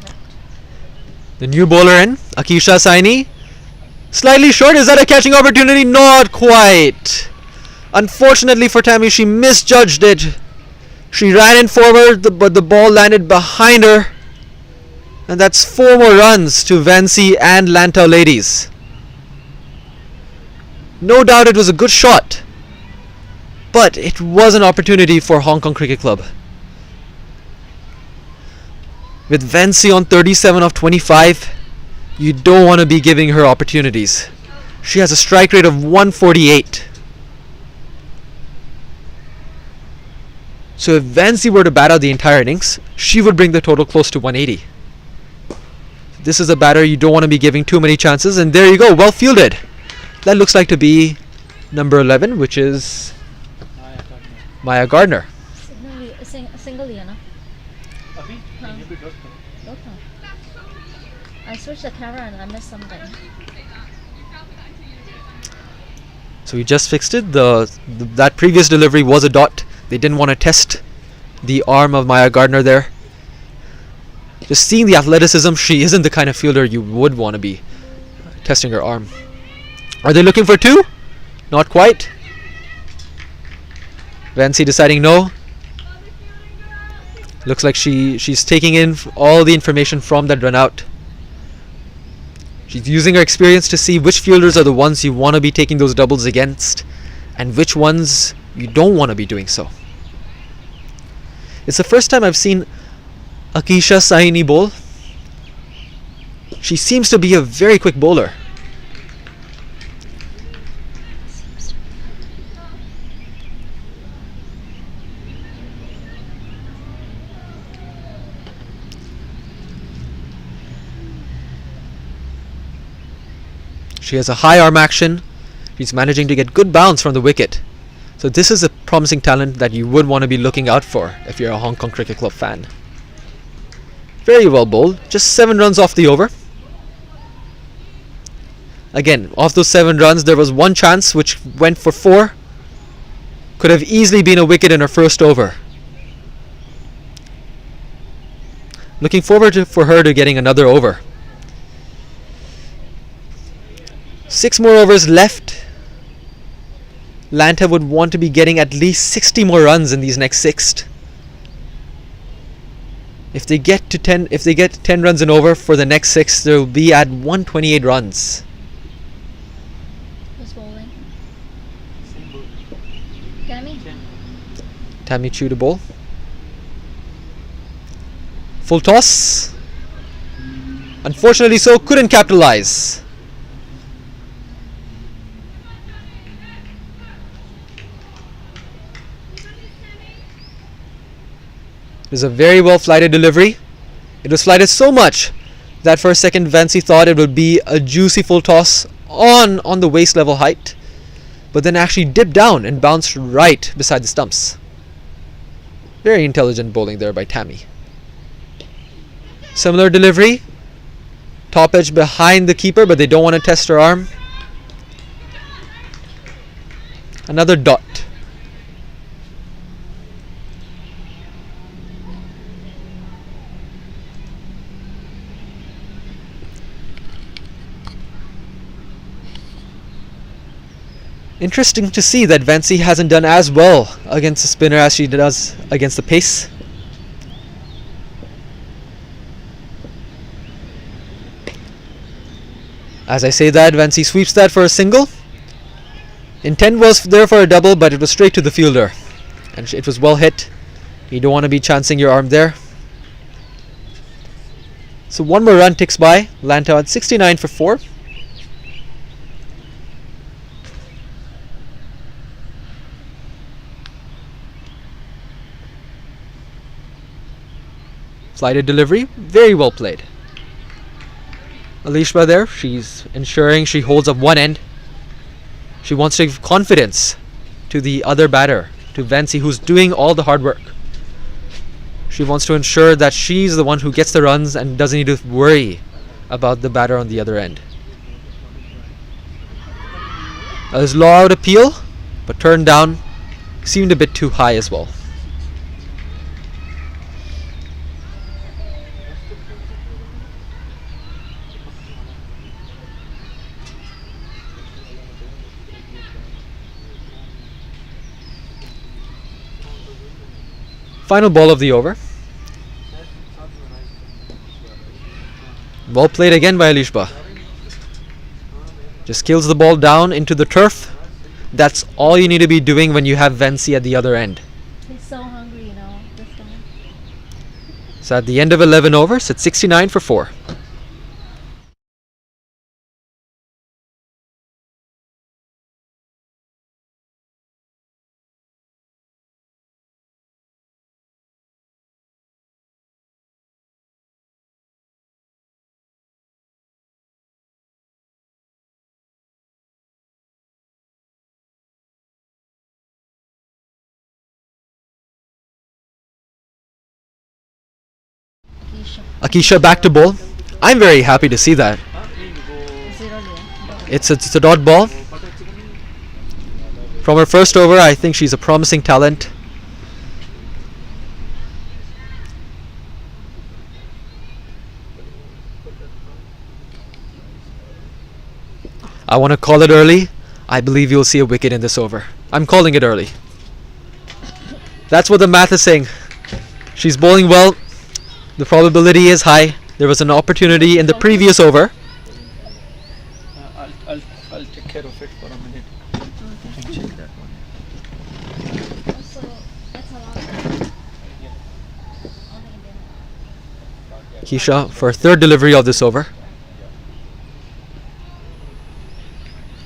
Right. The new bowler in, Akisha Saini. Slightly short. Is that a catching opportunity? Not quite. Unfortunately for Tammy, she misjudged it. She ran in forward, but the ball landed behind her. And that's 4 more runs to Vancy and Lantau ladies. No doubt it was a good shot, but it was an opportunity for Hong Kong Cricket Club. With Vancy on 37 of 25, you don't want to be giving her opportunities. She has a strike rate of 148. So if Vancy were to bat out the entire innings, she would bring the total close to 180. This is a batter you don't want to be giving too many chances, and there you go, well fielded. That looks like to be number 11, which is Maya Gardner. Single ya, no? Okay. I switched the camera and I missed something. So we just fixed it. That previous delivery was a dot. They didn't want to test the arm of Maya Gardner there. Just seeing the athleticism, she isn't the kind of fielder you would want to be testing her arm. Are they looking for 2? Not quite. Vancy deciding no. Looks like she's taking in all the information from that run out. She's using her experience to see which fielders are the ones you want to be taking those doubles against and which ones you don't want to be doing so. It's the first time I've seen Akisha Saini bowl. She seems to be a very quick bowler. She has a high arm action. She's managing to get good bounce from the wicket. So this is a promising talent that you would want to be looking out for if you're a Hong Kong Cricket Club fan. Very well bowled. Just 7 runs off the over. Again, off those 7 runs, there was one chance which went for 4. Could have easily been a wicket in her first over. Looking forward for her to getting another over. 6 more overs left. Lantau would want to be getting at least 60 more runs in these next 6. If they get 10 runs and over for the next 6, they'll be at 128 runs. Who's bowling? Tammy? Tammy Chu to bowl. Full toss. Unfortunately so, couldn't capitalize. It was a very well flighted delivery. It was flighted so much that for a second Vancy thought it would be a juicy full toss on the waist level height, but then actually dipped down and bounced right beside the stumps. Very intelligent bowling there by Tammy. Similar delivery. Top edge behind the keeper, but they don't want to test her arm. Another dot. Interesting to see that Vancy hasn't done as well against the spinner as she does against the pace. As I say that, Vancy sweeps that for a single. Intent was there for a double, but it was straight to the fielder. And it was well hit. You don't want to be chancing your arm there. So 1 more run ticks by. Lantau at 69 for 4. Flighted delivery, very well played. Alishba there, she's ensuring she holds up one end. She wants to give confidence to the other batter, to Vancy, who's doing all the hard work. She wants to ensure that she's the one who gets the runs and doesn't need to worry about the batter on the other end. There's law out appeal, but turned down, seemed a bit too high as well. Final ball of the over. Well played again by Alishba. Just kills the ball down into the turf. That's all you need to be doing when you have Venci at the other end. He's so hungry, this guy. So at the end of 11 overs, it's 69 for 4. Keisha. Akisha back to bowl. I'm very happy to see that. Zero liya. It's a dot ball. From her first over, I think she's a promising talent. I want to call it early. I believe you'll see a wicket in this over. I'm calling it early. That's what the math is saying. She's bowling well. The probability is high. There was an opportunity in the previous over. I'll take care of it for a minute. You can check that one. Also, that's a lot. Keisha for third delivery of this over.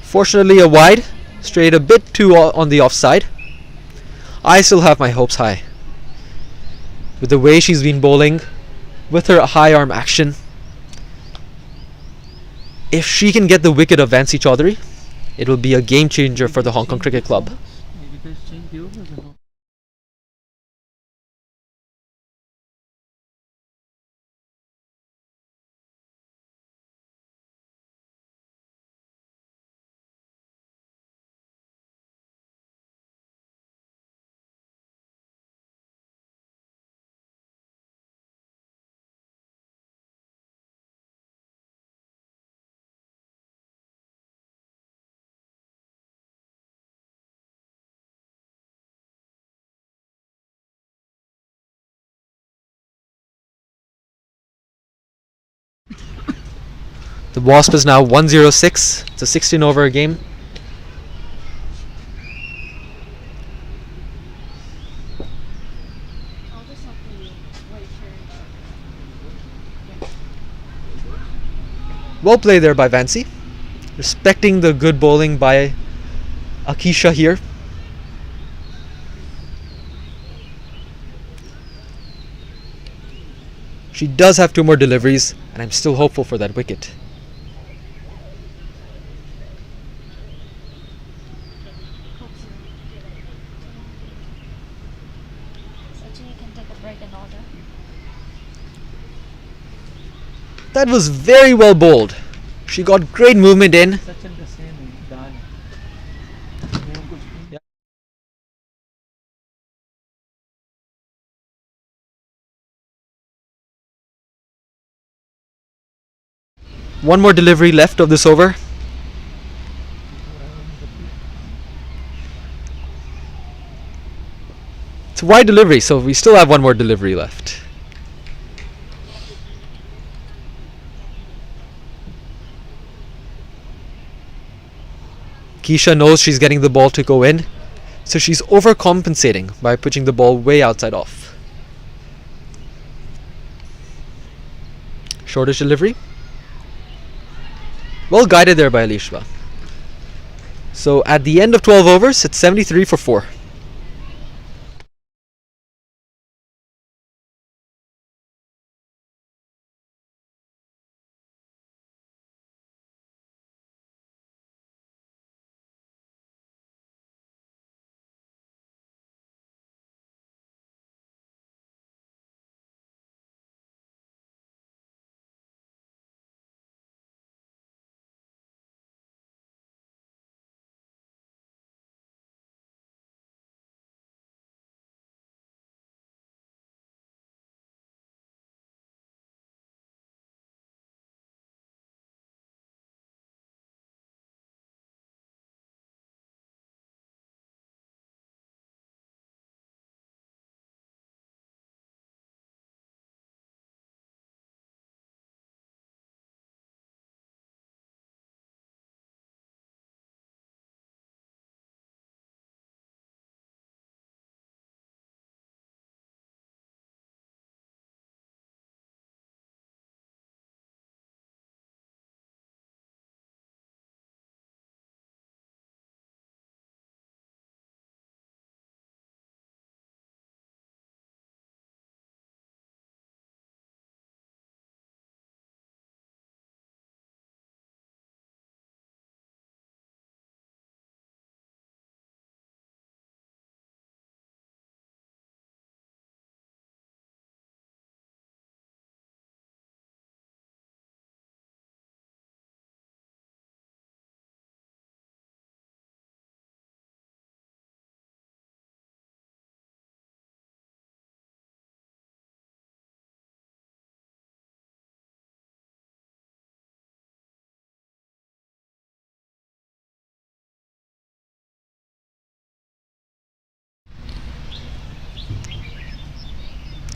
Fortunately a wide, straight a bit too on the offside. I still have my hopes high. With the way she's been bowling, with her high arm action, if she can get the wicket of Vansi Chaudhary, it will be a game changer for the Hong Kong Cricket Club. You guys change the overs or no? The Wasp is now 106. It's a 16 over game. I'll just have to wait for Well played there by Vansi. Respecting the good bowling by Akisha here. She does have 2 more deliveries, and I'm still hopeful for that wicket. so you can take a break and order. That was very well bowled. She got great movement in. Such the same done. Yeah. One more delivery left of this over. It's a wide delivery, so we still have one more delivery left. Keisha knows she's getting the ball to go in, so she's overcompensating by pushing the ball way outside off. Shortish delivery. Well guided there by Alishba. So at the end of 12 overs, it's 73 for 4.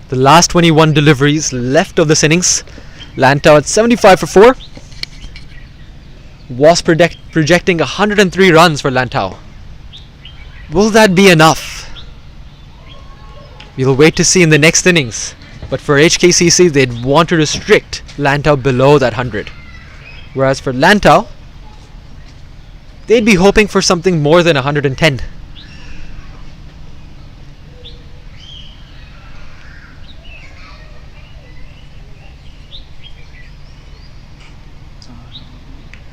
The last 21 deliveries left of this innings. Lantau at 75 for 4. Was projecting 103 runs for Lantau. Will that be enough? We'll wait to see in the next innings. But for HKCC, they'd want to restrict Lantau below that 100. Whereas for Lantau, they'd be hoping for something more than 110.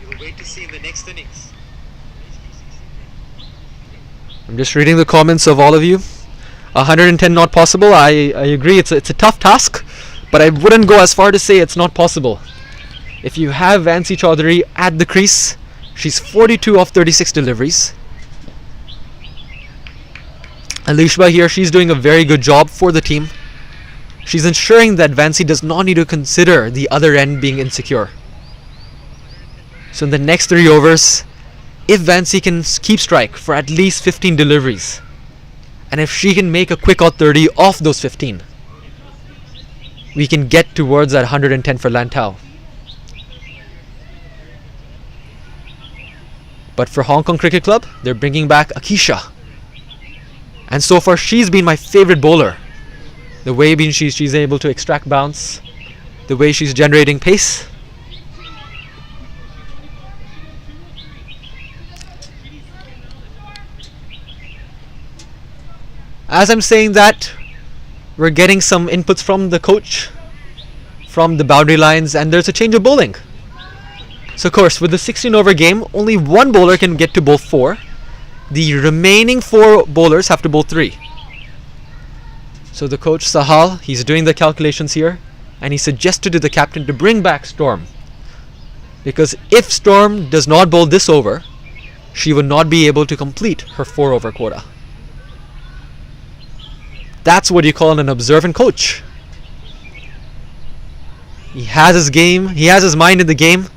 We'll wait to see in the next innings. I'm just reading the comments of all of you. 110 not possible. I agree, it's a tough task, but I wouldn't go as far to say it's not possible. If you have Vansi Chaudhary at the crease, she's 42 of 36 deliveries. Alishba here, she's doing a very good job for the team. She's ensuring that Vansi does not need to consider the other end being insecure. So in the next 3 overs, if Vansi can keep strike for at least 15 deliveries, and if she can make a quick out 30 off those 15, we can get towards that 110 for Lantau. But for Hong Kong Cricket Club, they're bringing back Akisha. And so far, she's been my favorite bowler. The way she's able to extract bounce, the way she's generating pace. As I'm saying that, we're getting some inputs from the coach, from the boundary lines, and there's a change of bowling. So of course, with the 16 over game, only one bowler can get to bowl 4. The remaining 4 bowlers have to bowl 3. So the coach Sahal, he's doing the calculations here, and he suggested to the captain to bring back Storm. Because if Storm does not bowl this over, she would not be able to complete her 4 over quota. That's what you call an observant coach. He has his game, he has his mind in the game.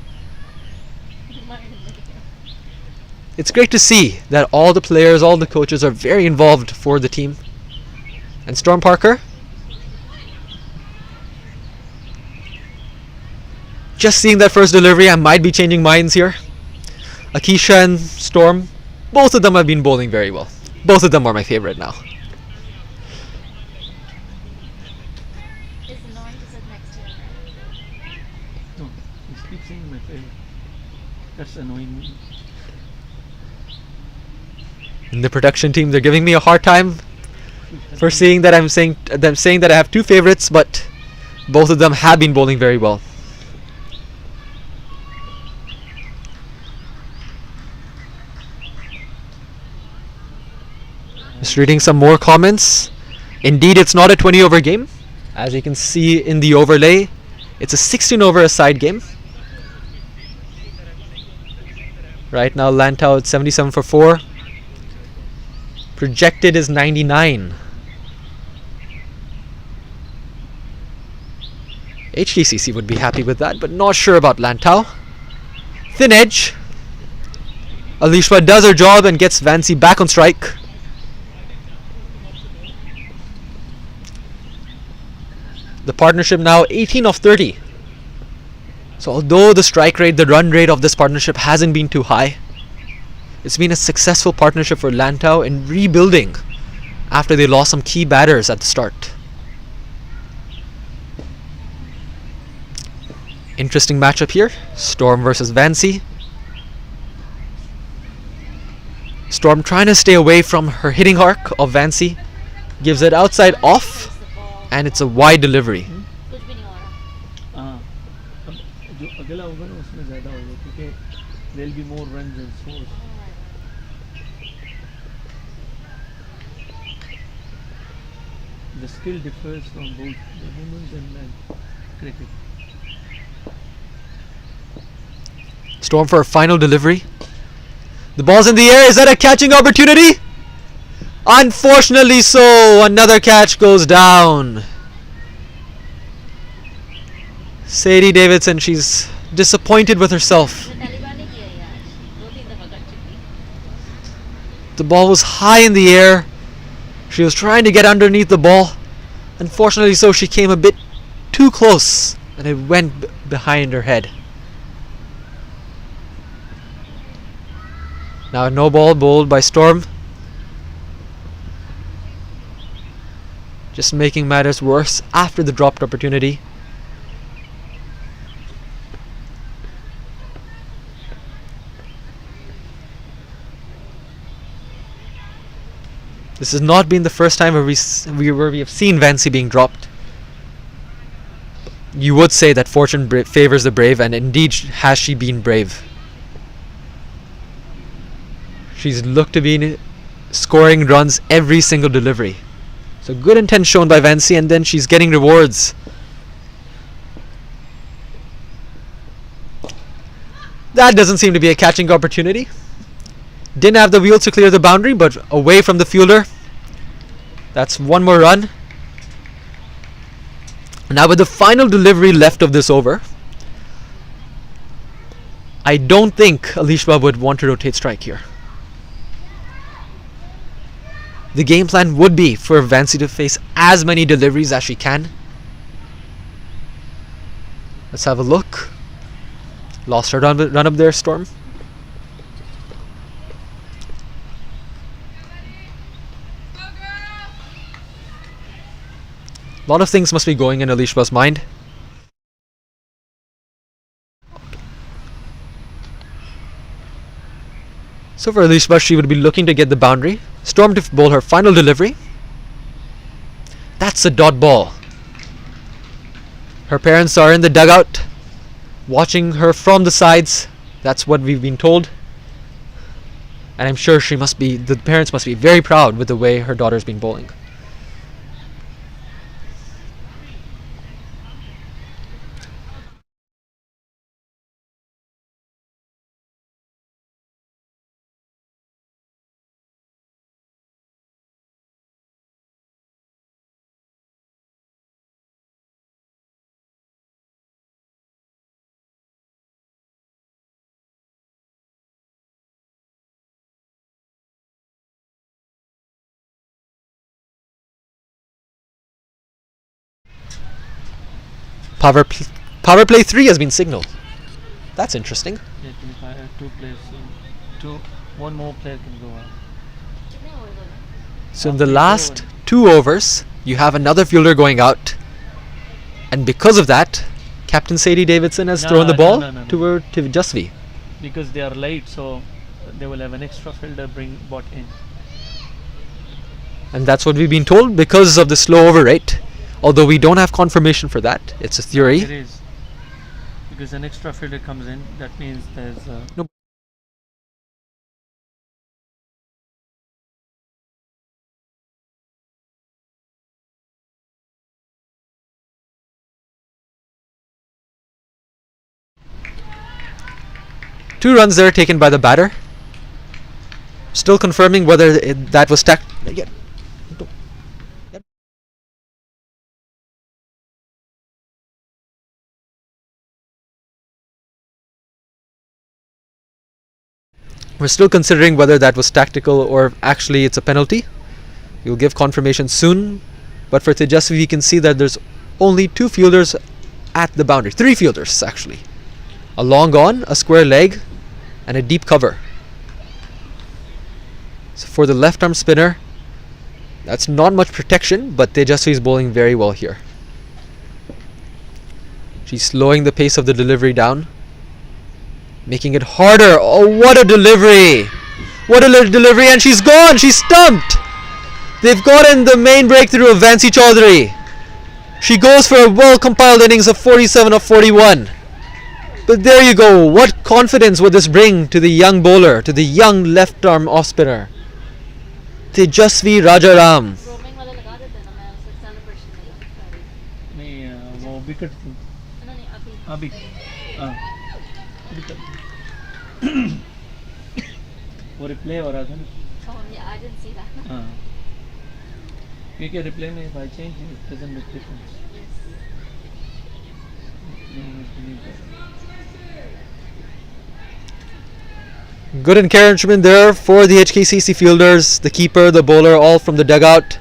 It's great to see that all the players, all the coaches are very involved for the team. And Storm Parker, just seeing that first delivery, I might be changing minds here. Akisha and Storm, both of them have been bowling very well. Both of them are my favorite now. Is annoying to sit next to him, right? No, he keeps saying my favorite. That's annoying me. In the production team, they're giving me a hard time for seeing that I'm saying that I have 2 favorites, but both of them have been bowling very well. Just reading some more comments. Indeed, it's not a 20 over game. As you can see in the overlay, it's a 16 over a side game. Right now, Lantau at 77 for 4. Projected is 99. HKCC would be happy with that, but not sure about Lantau. Thin edge. Alishwa does her job and gets Vansi back on strike. The partnership now 18 of 30. So although the strike rate, the run rate of this partnership hasn't been too high, it's been a successful partnership for Lantau in rebuilding after they lost some key batters at the start. Interesting matchup here. Storm versus Vansi. Storm trying to stay away from her hitting arc of Vansi. Gives it outside off, and it's a wide delivery. कुछ भी नहीं हो रहा. हाँ, अब जो अगला होगा ना उसमें ज़्यादा होगा क्योंकि there'll be more runs and scores. The skill differs from both the women's and cricket. Storm for a final delivery. The ball's in the air. Is that a catching opportunity? Unfortunately so. Another catch goes down. Sadie Davidson, she's disappointed with herself. The ball was high in the air. She was trying to get underneath the ball, Unfortunately so, she came a bit too close and it went behind her head. Now a no ball bowled by Storm. Just making matters worse after the dropped opportunity. This has not been the first time where we have seen Vancy being dropped. You would say that fortune favors the brave, and indeed has she been brave. She's looked to be scoring runs every single delivery. So good intent shown by Vancy, and then she's getting rewards. That doesn't seem to be a catching opportunity. Didn't have the wheels to clear the boundary, but away from the fielder. That's one more run. Now with the final delivery left of this over, I don't think Alishba would want to rotate strike here. The game plan would be for Vancy to face as many deliveries as she can. Let's have a look. Lost her run up there, Storm. A lot of things must be going in Alishba's mind. So for Alishba, she would be looking to get the boundary. Storm to bowl her final delivery. That's a dot ball. Her parents are in the dugout, watching her from the sides. That's what we've been told. And I'm sure the parents must be very proud with the way her daughter's been bowling. Power play 3 has been signaled. That's interesting. Yeah, 2 players. One more player can go out. So in the last 2 overs, you have another fielder going out. And because of that, Captain Sadie Davidson has thrown the ball to Jasvi. Because they are late, so they will have an extra fielder brought in. And that's what we've been told because of the slow over rate. Although we don't have confirmation for that. It's a theory. It is. Because an extra fielder comes in, that means there's No. Two runs there taken by the batter. Still confirming whether that was stacked. We're still considering whether that was tactical or actually it's a penalty. We'll give confirmation soon. But for Tejasvi, we can see that there's only 2 fielders at the boundary. 3 fielders actually. A long on, a square leg, and a deep cover. So for the left arm spinner, that's not much protection, but Tejasvi is bowling very well here. She's slowing the pace of the delivery down, making it harder. Oh, what a delivery! What a delivery, and she's gone! She's stumped! They've gotten the main breakthrough of Vancy Chaudhary. She goes for a well-compiled innings of 47 of 41. But there you go. What confidence would this bring to the young bowler, to the young left-arm off-spinner? Tejasvi Rajaram. नहीं वो wicket थी अभी वो replay हो रहा था ना हाँ क्योंकि रिप्ले में by change it doesn't make difference. Good encouragement there for the HKCC fielders, the keeper, the bowler, all from the dugout.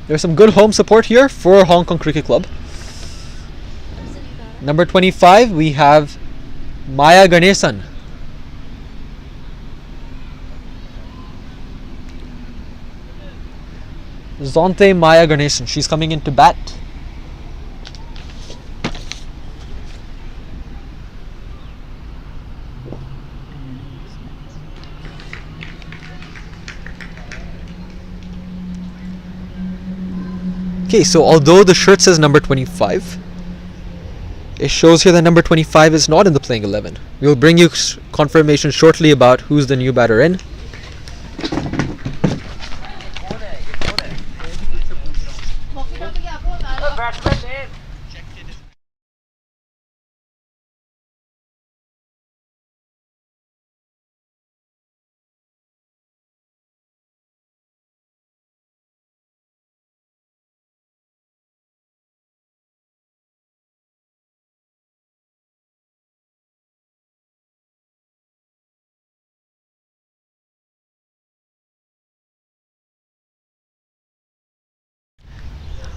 There's some good home support here for Hong Kong Cricket Club. Who's the new batter? Number 25, we have Maya Ganesan. Zonte Maya Ganesan. She's coming in to bat. Okay, so although the shirt says number 25, it shows here that number 25 is not in the playing 11. We'll bring you confirmation shortly about who's the new batter in.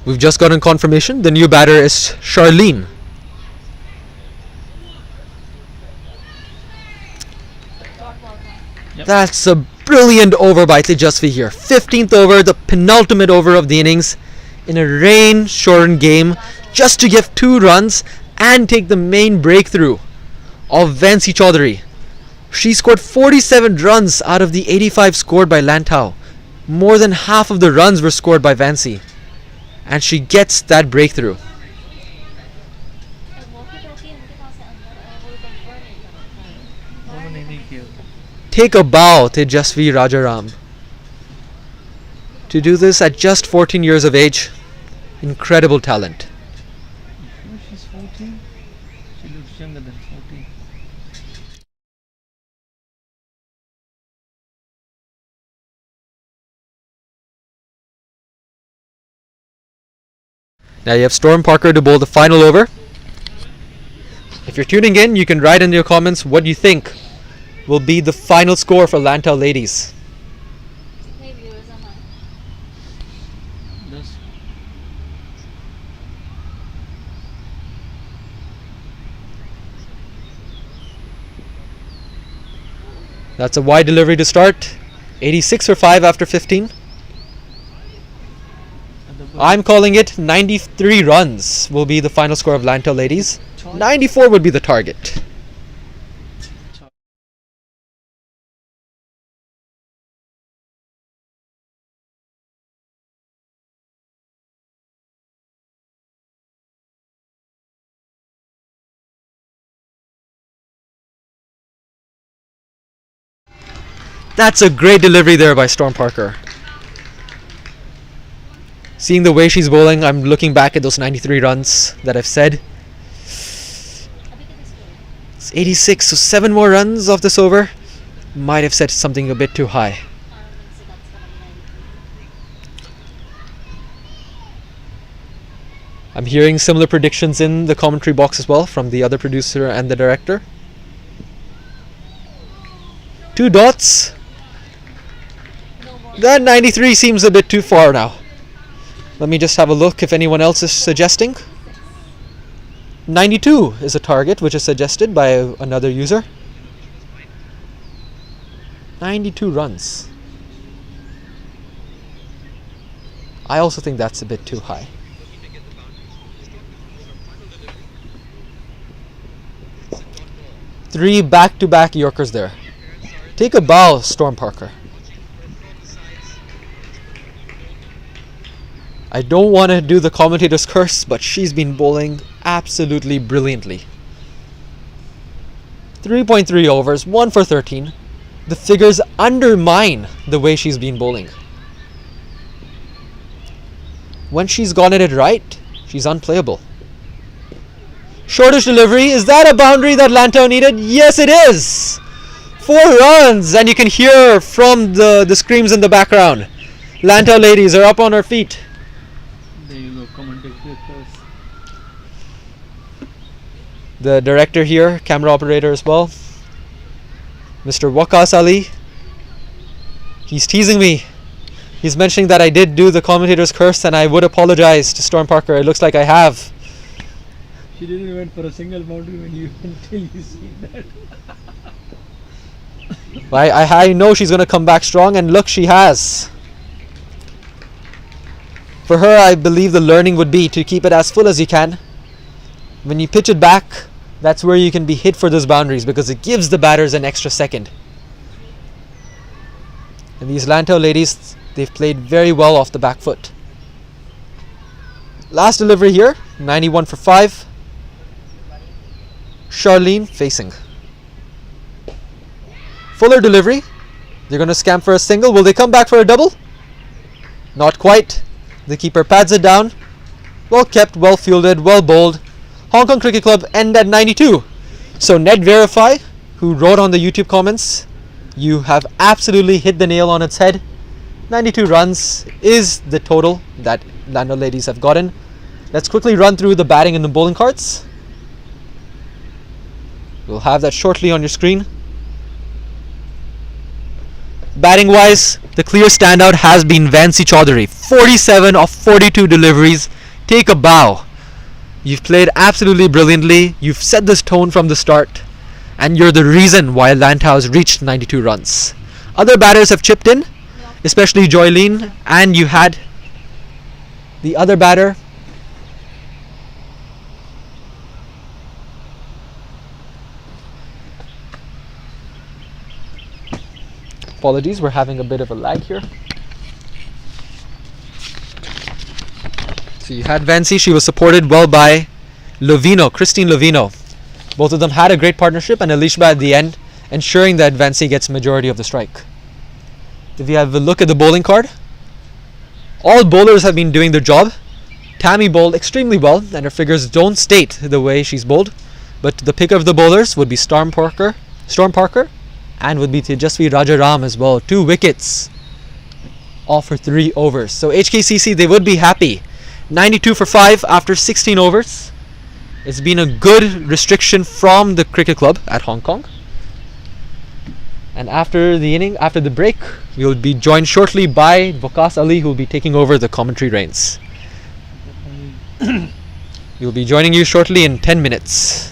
We've just gotten confirmation. The new batter is Charlene. Yep. That's a brilliant over by Tejasvi here. 15th over, the penultimate over of the innings, in a rain-shortened game, just to give 2 runs and take the main breakthrough of Vansi Chaudhary. She scored 47 runs out of the 85 scored by Lantau. More than half of the runs were scored by Vansi. And she gets that breakthrough. Take a bow, Tejasvi Rajaram. To do this at just 14 years of age, incredible talent. Oh, she's 14. She looks younger than 14. Now you have Storm Parker to bowl the final over. If you're tuning in, you can write in your comments what you think will be the final score for Lantau ladies. Hey viewers, am I? That's That's a wide delivery to start. 86 for 5 after 15. at the ball. I'm calling it 93 runs will be the final score of Lantau ladies. 94 would be the target. That's a great delivery there by Storm Parker. Seeing the way she's bowling, I'm looking back at those 93 runs that I've said. It's 86, so 7 more runs off this over. Might have set something a bit too high. I'm hearing similar predictions in the commentary box as well from the other producer and the director. 2 dots. That 93 seems a bit too far now. Let me just have a look if anyone else is suggesting. 92 is a target which is suggested by another user. 92 runs. I also think that's a bit too high. Three back-to-back Yorkers there. Take a bow, Storm Parker. I don't want to do the commentator's curse, but she's been bowling absolutely brilliantly. 3.3 overs, 1 for 13. The figures undermine the way she's been bowling. When she's gotten it right, she's unplayable. Shortish delivery. Is that a boundary that Lantau needed? Yes, it is. 4 runs, and you can hear from the screams in the background. Lantau ladies are up on her feet. there you go, commentators. The director here, camera operator as well, Mr. Waqas Ali. He's teasing me. He's mentioning that I did do the commentator's curse and I would apologize to Storm Parker. It looks like I have. She didn't went for a single boundary when you until you see that. I know she's going to come back strong, and look, she has. For her, I believe the learning would be to keep it as full as you can. When you pitch it back, that's where you can be hit for those boundaries because it gives the batters an extra second. And these Lantau ladies, they've played very well off the back foot. Last delivery here, 91 for 5. Charlene facing. Fuller delivery. They're going to scamp for a single. Will they come back for a double? Not quite. The keeper pads it down. Well kept, well fielded, well bowled. Hong Kong Cricket Club end at 92. So Ned Verify, who wrote on the YouTube comments, you have absolutely hit the nail on its head. 92 runs is the total that Lantau ladies have gotten. Let's quickly run through the batting and the bowling cards. We'll have that shortly on your screen. Batting wise, the clear standout has been Vansi Chaudhary. 47 of 42 deliveries. Take a bow. You've played absolutely brilliantly. You've set this tone from the start. And you're the reason why Lantau has reached 92 runs. Other batters have chipped in, especially Joylene. And you had the other batter. Apologies, we're having a bit of a lag here. So you had Vansi, she was supported well by Christine Lovino. Both of them had a great partnership, and Alishba at the end, ensuring that Vansi gets majority of the strike. If you have a look at the bowling card, all bowlers have been doing their job. Tammy bowled extremely well, and her figures don't state the way she's bowled, but the pick of the bowlers would be Storm Parker, and would be Tejasvi Rajaram as well. 2 wickets, all for 3 overs. So HKCC, they would be happy. 92 for 5 after 16 overs. It's been a good restriction from the cricket club at Hong Kong. And after the break, we will be joined shortly by Waqas Ali, who will be taking over the commentary reins. We will be joining you shortly in 10 minutes.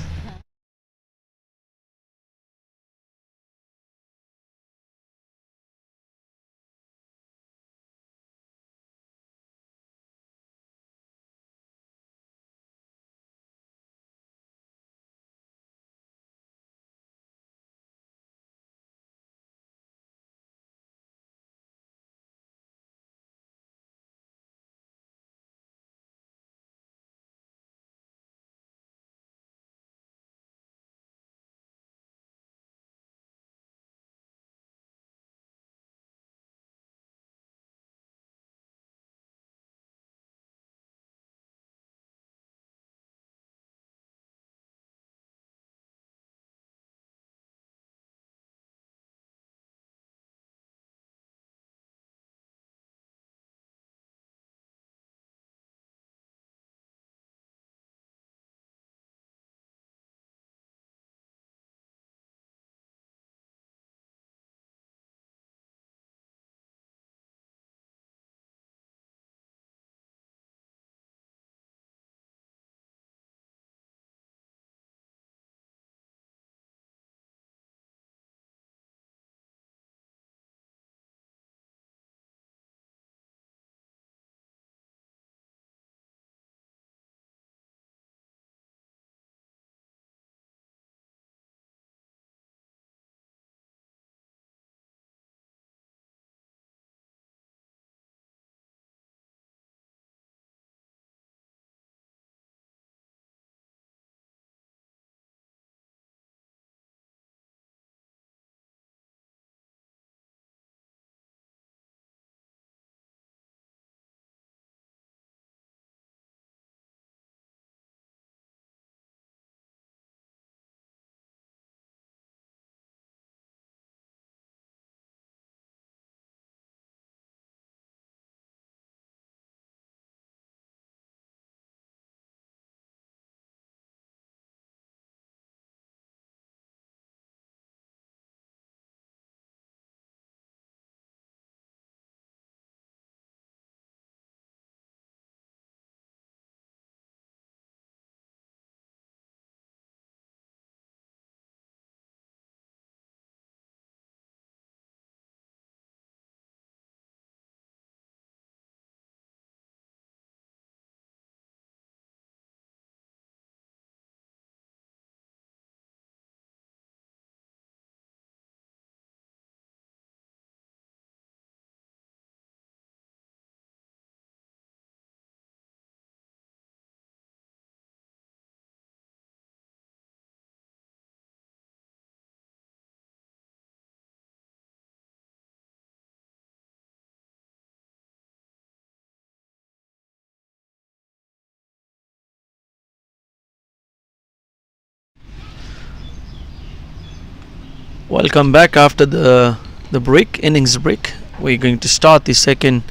Welcome back after the break, innings break. We're going to start the second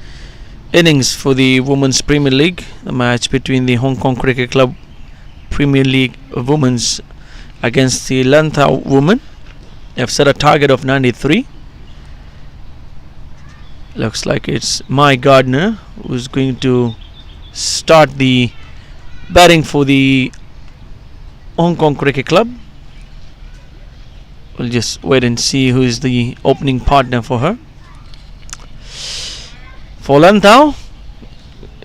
innings for the Women's Premier League, the match between the Hong Kong Cricket Club Premier League Women's against the Lantau Women. They've set a target of 93. Looks like it's Mai Gardner who's going to start the batting for the Hong Kong Cricket Club. We'll just wait and see who is the opening partner for her. For Lantau,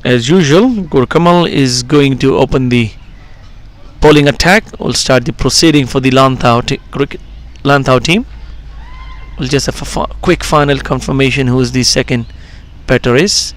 as usual, Gurkamal is going to open the bowling attack. We'll start the proceeding for the Lantau team. We'll just have a quick final confirmation who is the second batter is.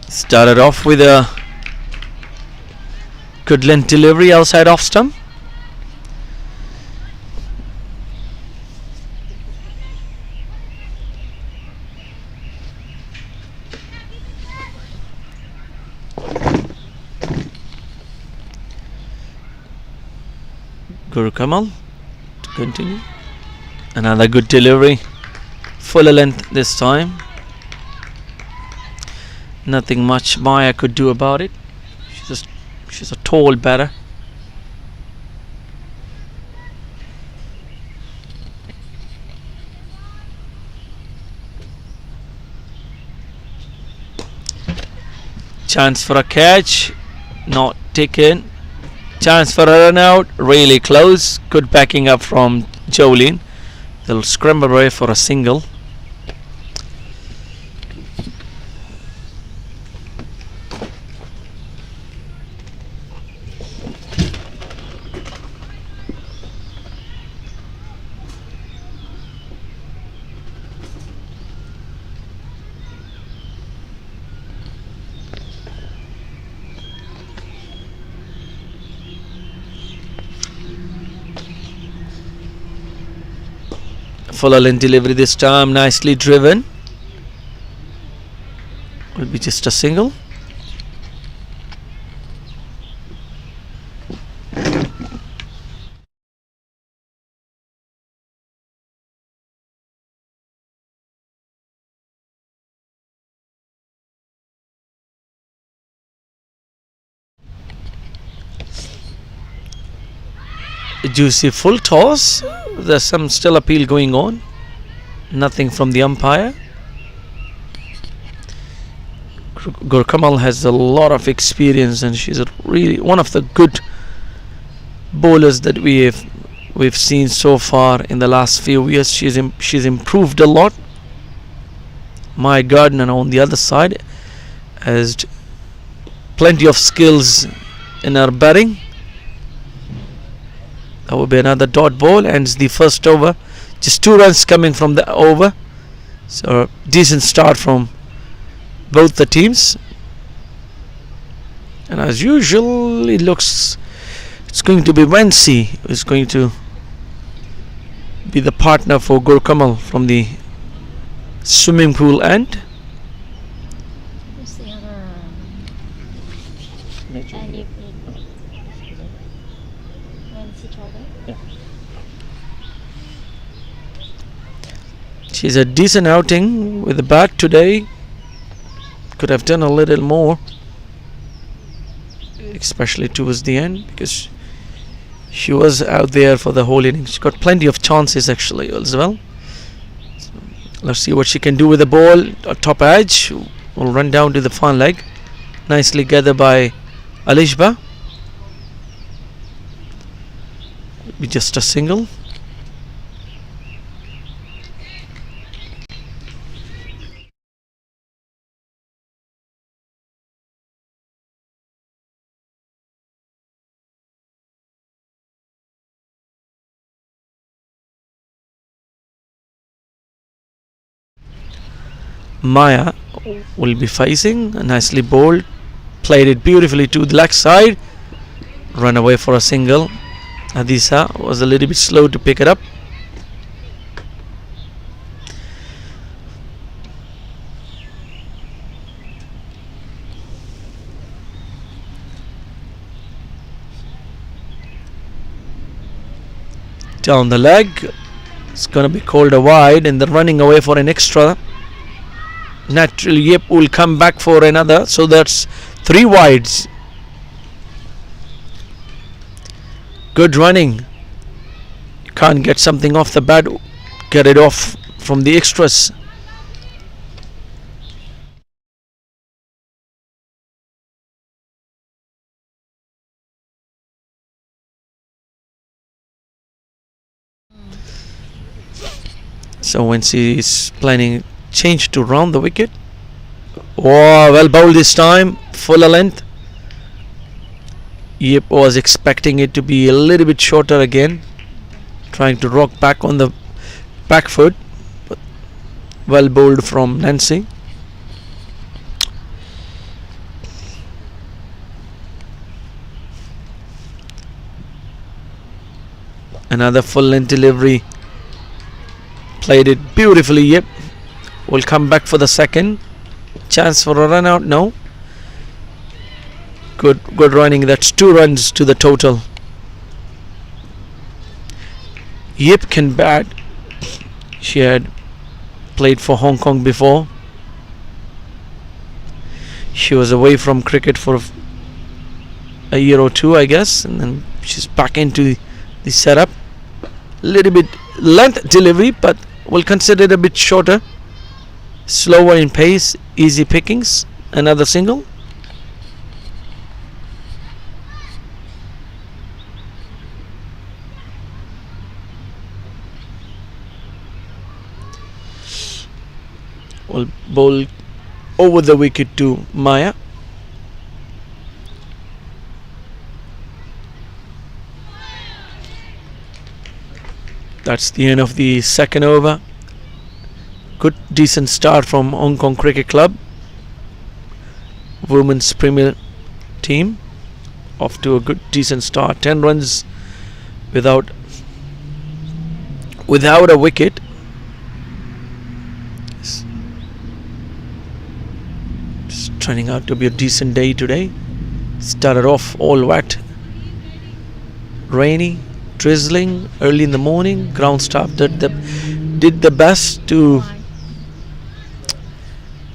Started off with a good length delivery outside off stump. Guru Kamal to continue. Another good delivery. Fuller length this time. Nothing much Maya could do about it. She's a tall batter. Chance for a catch, not taken. Chance for a run out, really close. Good backing up from Jolene. They'll scramble away for a single. Fuller length delivery this time, nicely driven. Will be just a single. A juicy full toss. There's some still appeal going on. Nothing from the umpire. Gurkamal has a lot of experience and she's really one of the good bowlers that we've seen so far in the last few years. She's improved a lot. Mai Gardner on the other side has plenty of skills in her batting. That will be another dot ball, and it's the first over. Just 2 runs coming from the over. So decent start from both the teams. And as usual, it looks it's going to be Wensi who's going to be the partner for Gurkamal from the swimming pool end. Who's the other? She's a decent outing with the bat today. Could have done a little more, especially towards the end, because she was out there for the whole inning. She got plenty of chances actually as well. So let's see what she can do with the ball. Top edge will run down to the far leg. Nicely gathered by Alishba. Be just a single. Maya will be facing. Nicely bowled. Played it beautifully to the leg side. Run away for a single. Adisa was a little bit slow to pick it up. Down the leg. It's going to be called a wide, and then running away for an extra. Naturally, Yep will come back for another. So that's 3 wides. Good running. You can't get something off the bat. Get it off from the extras. So when she's planning change to round the wicket. Oh, well bowled this time. Fuller length. Yep was expecting it to be a little bit shorter again. Trying to rock back on the back foot. But well bowled from Nancy. Another full length delivery. Played it beautifully. Yep. Will come back for the second. Chance for a run out. No. Good running. That's 2 runs to the total. Yip can bat. She had played for Hong Kong before. She was away from cricket for a year or 2, I guess, and then she's back into the setup. Little bit length delivery, but we'll consider it a bit shorter. Slower in pace, easy pickings. Another single. Will bowl over the wicket to Maya. That's the end of the second over. Good decent start from Hong Kong Cricket Club. Women's Premier team. Off to a good decent start. 10 runs without a wicket. It's turning out to be a decent day today. Started off all wet. Rainy, drizzling early in the morning. Ground staff did the best to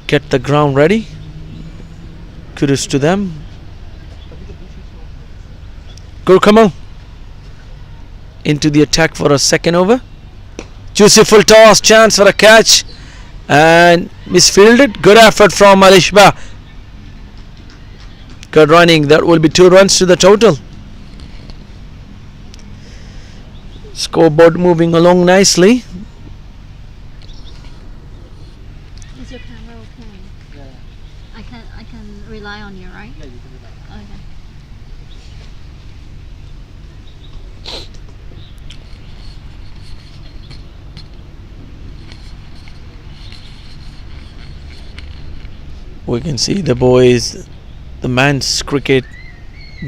get the ground ready. Kudos to them. Go, come on. Into the attack for a second over. Juicy full toss, chance for a catch, and misfielded. Good effort from Alishba. Good running. That will be 2 runs to the total. Scoreboard moving along nicely. Is your camera okay? Yeah. I can rely on you, right? Yeah, you can do that. Okay. We can see the boys, the men's cricket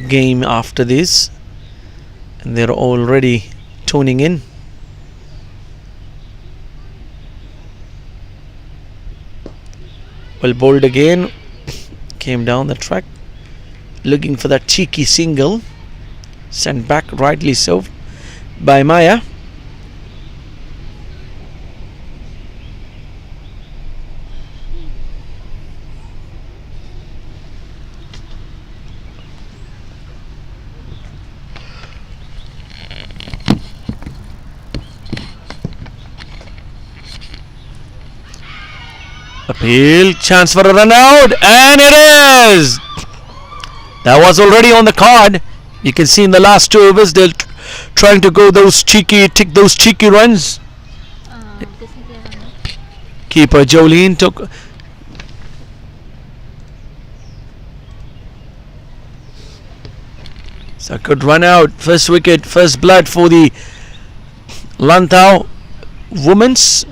game after this, and they're already tuning in. Well bowled again. Came down the track looking for that cheeky single. Sent back, rightly so, by Maya. Appeal, chance for a run out, and it is! That was already on the card. You can see in the last 2 overs they're trying to go take those cheeky runs. Keeper Jolene took. It's a good run out. First wicket, first blood for the Lantau women's.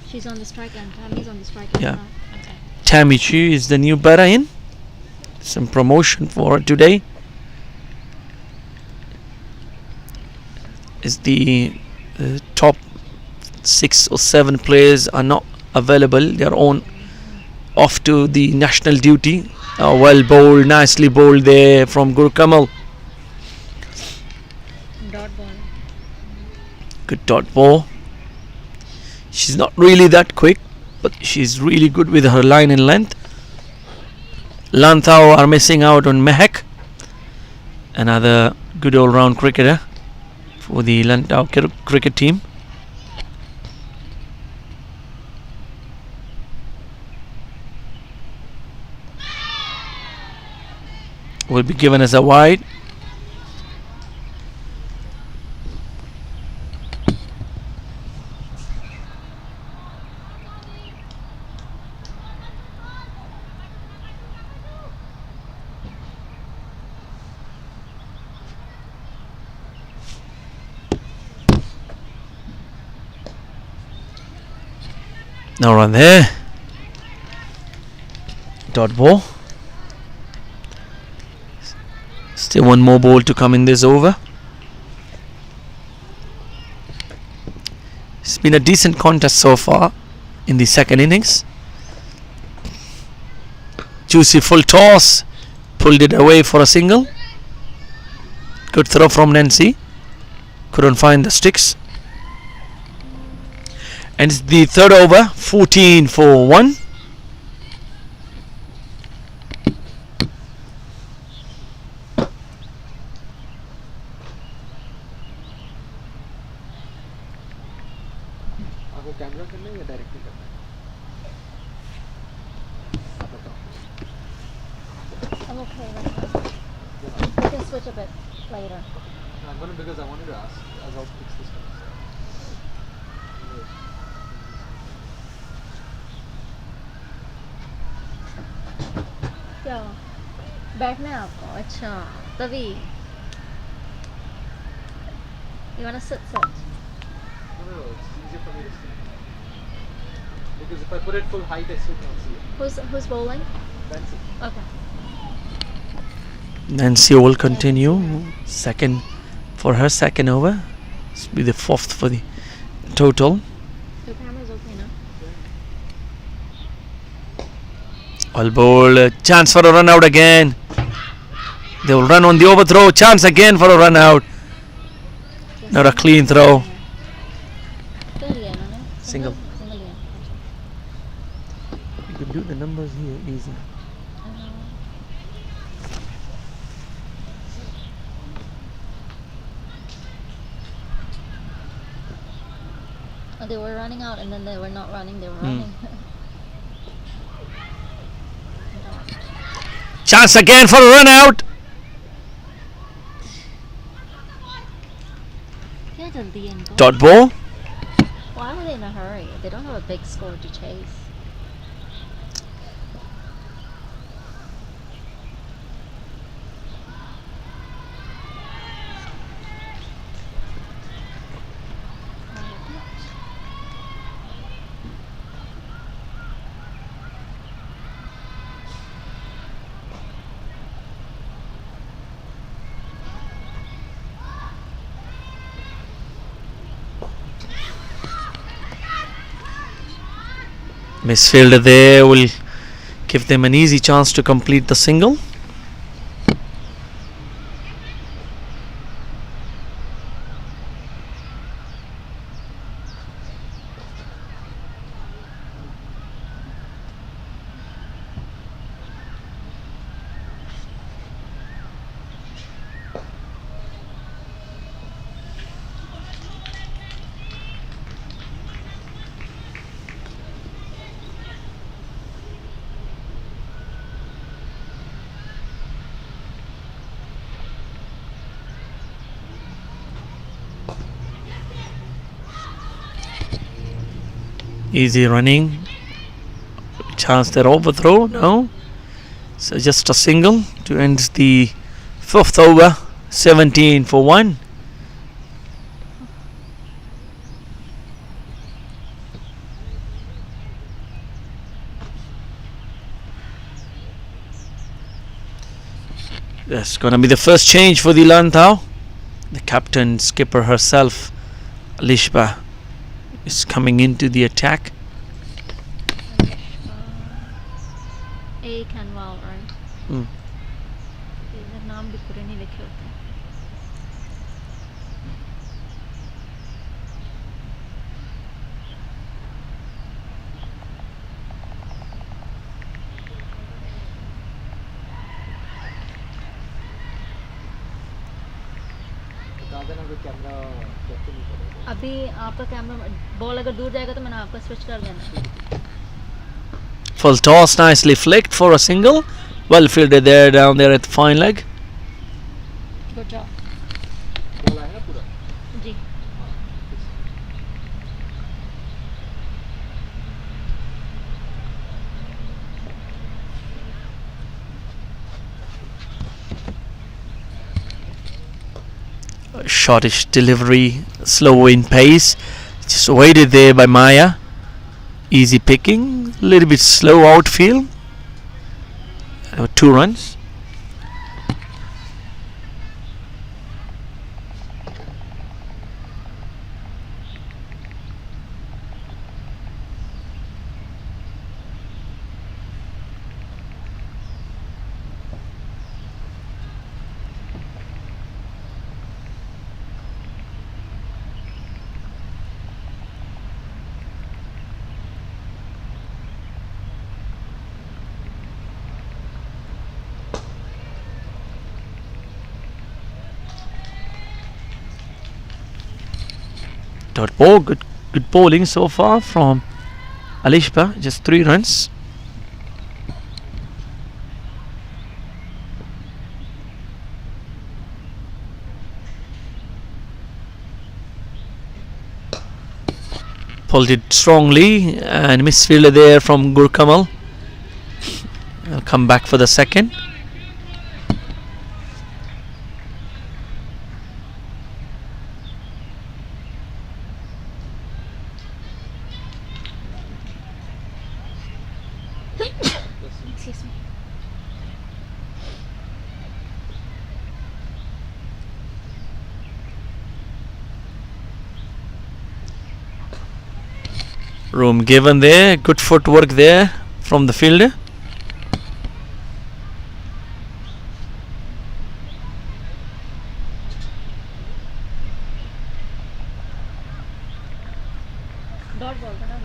She's on the strike and Tammy's on the strike and Yeah. not. Okay. Tammy Chu is the new batter in. Some promotion for her today. Is the top 6 or 7 players are not available. They are on off to the national duty. Well bowled, nicely bowled there from Gurkamal. Dot ball. Good dot ball. She's not really that quick, but she's really good with her line and length. Lantau are missing out on Mehak, another good all-round cricketer for the Lantau cricket team. Will be given as a wide. No run there. Dot ball. Still one more ball to come in this over. It's been a decent contest so far in the second innings. Juicy full toss. Pulled it away for a single. Good throw from Nancy. Couldn't find the sticks. And it's the third over, 14 for 1. आपको camera करना है या directly करना है? आप बताओ. I'm okay right now. We can switch a bit later. I'm gonna, because I wanted to ask as I'll fix this one. क्या बैठना है आपको? अच्छा तभी. You wanna sit? No, it's easier for me to see. Because if I put it full height, I still can't see it. Who's bowling? That's it. Okay. Nancy will continue. Second for her second over. This will be the fourth for the total. Your camera's okay now. All ball. Chance for a run out again. They will run on the overthrow. Chance again for a run out. Not a clean throw. कितना लिया इन्होंने? Single. Single लिया. You can do the numbers here easy. They were running out and then they were not running. They were running. Chance again for a run out. क्या जल्दी है इनको? Dot ball. Why are they in a hurry? They don't have a big score to chase. Misfielder there will give them an easy chance to complete the single. Easy running. Chance that overthrow. No. So just a single to end the fifth over. 17 for 1. That's gonna be the first change for the Lantau. The captain, skipper herself, Alishba, is coming into the attack. A can wow, right? Hmm. इधर नाम भी पूरे नहीं लिखे होते हैं. बता देना कोई कैमरा कैसे नहीं करेगा. अभी आपका कैमरा बॉल अगर दूर जाएगा तो मैंने आपका स्विच कर देना. Full toss, nicely flicked for a single. Well fielded there, down there at the fine leg. Good job. Ball आया ना पूरा. जी. Shortish delivery, slow in pace. Just waited there by Maya. Easy picking, a little bit slow outfield. 2 runs. Dot ball, good bowling so far from Alishba. Just 3 runs. Pulled it strongly and misfielder there from Gurkamal. I'll come back for the second. Excuse me. Room given there. Good footwork there from the fielder. Dot ball था ना.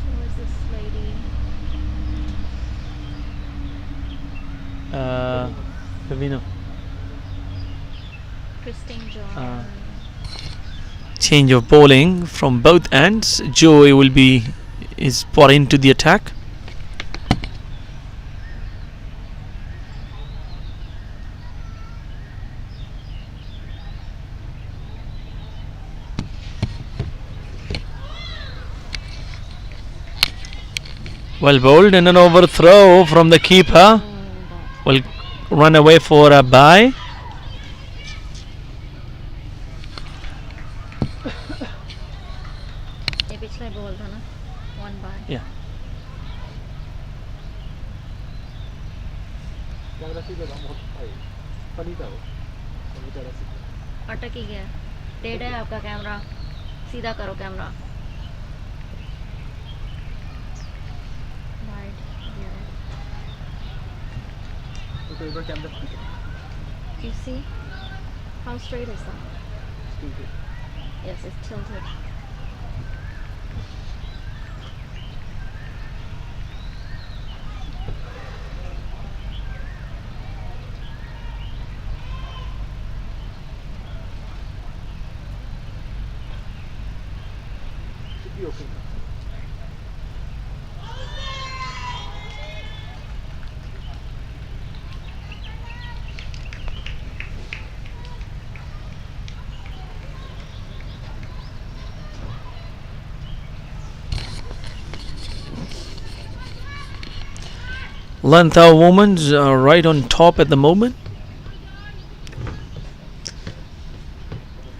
Who is this lady? Kavino. Christine John. Change of bowling from both ends. Joey will be is brought into the attack. Well bowled and an overthrow from the keeper. Will run away for a bye. ये पिछला ball था ना. 1 by. Yeah. Camera सीधे था बहुत भाई. Funny था वो. फनी था सीधे. अटक ही गया. टेढ़ा है आपका कैमरा. सीधा करो कैमरा. Right here. तो कई बार कैमरा सीधे. You see? How straight is that? सीधे. Yes, it's tilted. Should be okay. Lantau women's are right on top at the moment.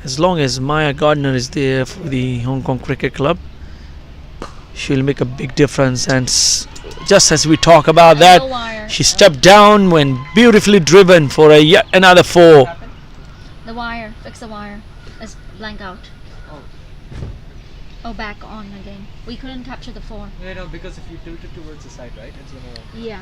As long as Maya Gardner is there for the Hong Kong Cricket Club, she'll make a big difference. And just as we talk about that, No wire. she stepped down when beautifully driven for a yet another 4. The wire. Fix the wire. It's blank out. Oh. Oh, back on again. We couldn't capture the 4. Yeah, no, because if you tilt it towards the side, right, it's gonna. Yeah.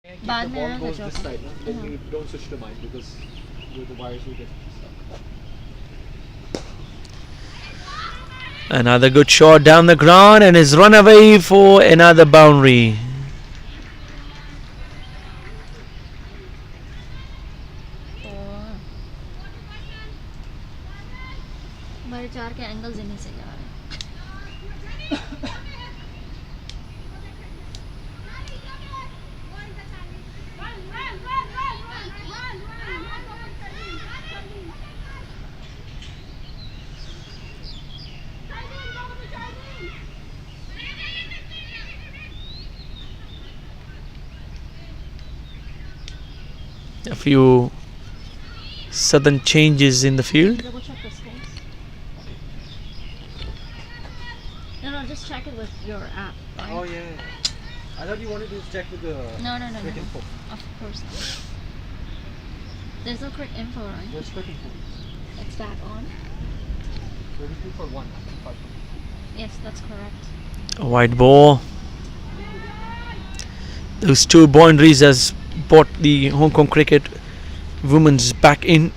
And keep Bad the ball man, goes the this job. side, no? Then Uh-huh. you don't switch to mine because the wires will get stuck. Another good shot down the ground and is run away for another boundary. हमारे 4 के angles इन्हीं से जा रहे हैं. A few sudden changes in the field. Double check the scores. No, just check it with your app. Right? Oh yeah. I thought you wanted to check with the No. quick info. Of course not. There's no quick info, right? There's quick info. It's back on. 32 for 1. 5. Yes, that's correct. A wide ball. Those 2 boundaries has brought the Hong Kong cricket women's back in.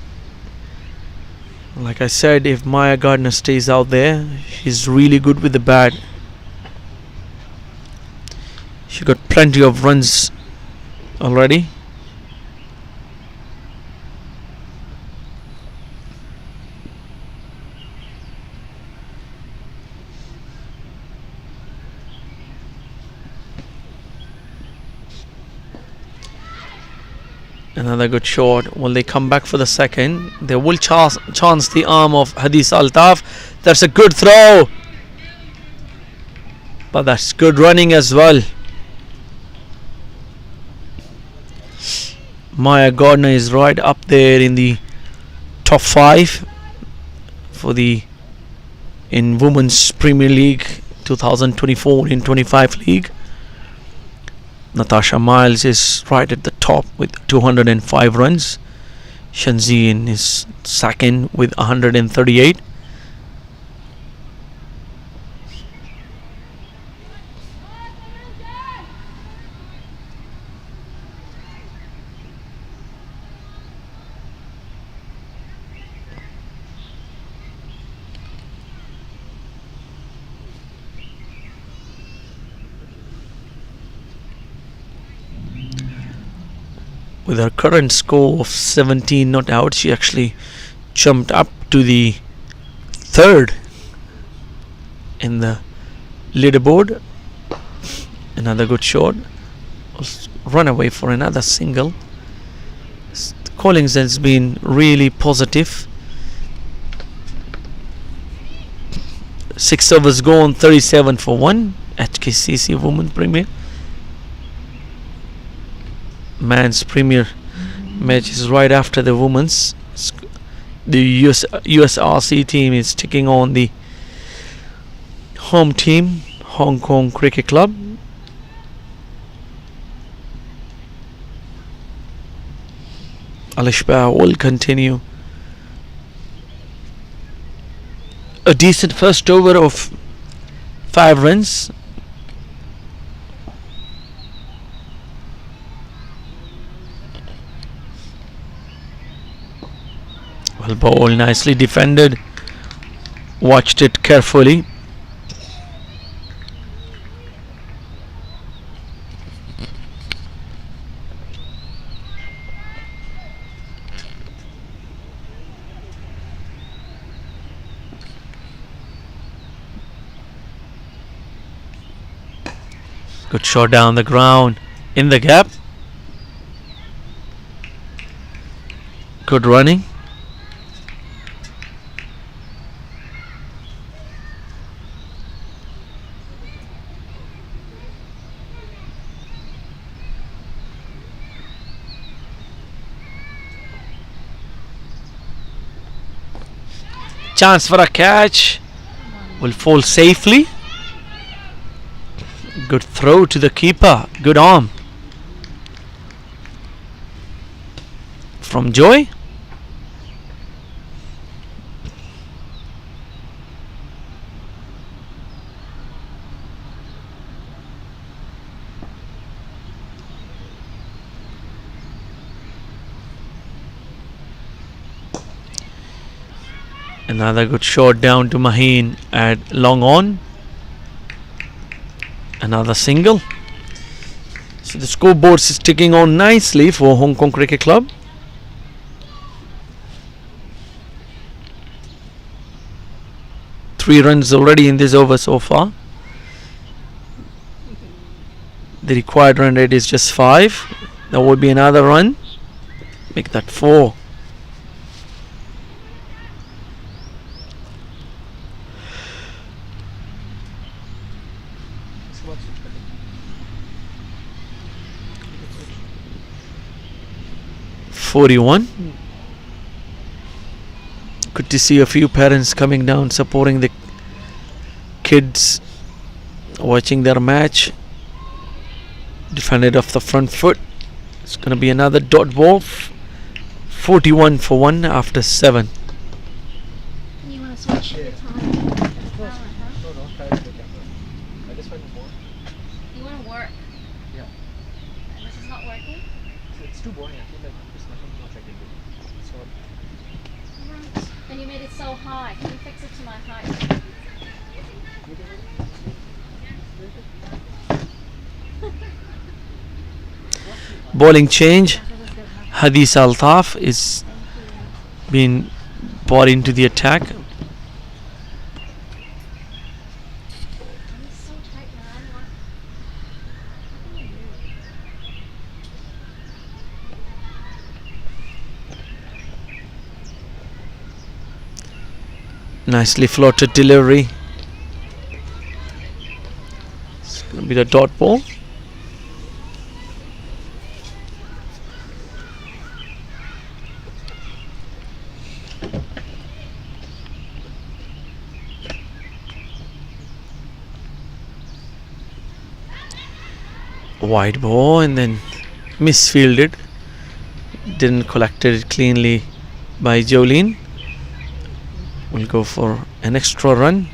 Like I said, if Maya Gardner stays out there, she's really good with the bat. She got plenty of runs already. Another good shot. Will they come back for the second? They will chance the arm of Hadith Altaf. That's a good throw. But that's good running as well. Maya Gardner is right up there in the top 5 for the in Women's Premier League 2024-25 league. Natasha Miles is right at the top with 205 runs. Shanzin is second with 138. With her current score of 17 not out, she actually jumped up to the 3rd in the leaderboard. Another good shot. Run away for another single. Collins has been really positive. 6 overs gone, 37 for 1. HKCC Women Premier. Men's Premier match is right after the women's. The USRC team is taking on the home team, Hong Kong Cricket Club. Alishba will continue. A decent first over of 5 runs. Well, ball nicely defended. Watched it carefully. Good shot down the ground in the gap. Good running. Chance for a catch. Will fall safely. Good throw to the keeper. Good arm from Joy. Another good shot down to Maheen at long on. Another single. So the scoreboard is ticking on nicely for Hong Kong Cricket Club. Three runs already in this over so far. The required run rate is just 5. There will be another run. Make that 4. What's 41. Good to see a few parents coming down supporting the kids watching their match. Defended off the front foot. It's going to be another dot ball. 41 for 1 after 7. You want to switch the time? No, try to the camera. I just find it more. You want to work? Yeah. This is not working? It's too boring. I feel like there's nothing much I can do. So, Right. And you made it so high. Can you fix it to my height? Bowling change. Hadith Altaf is being brought into the attack. It's so tight, man. What can you do? Nicely floated delivery. It's going to be the dot ball. Wide ball and then misfielded. Didn't collect it cleanly by Jolene. We'll go for an extra run.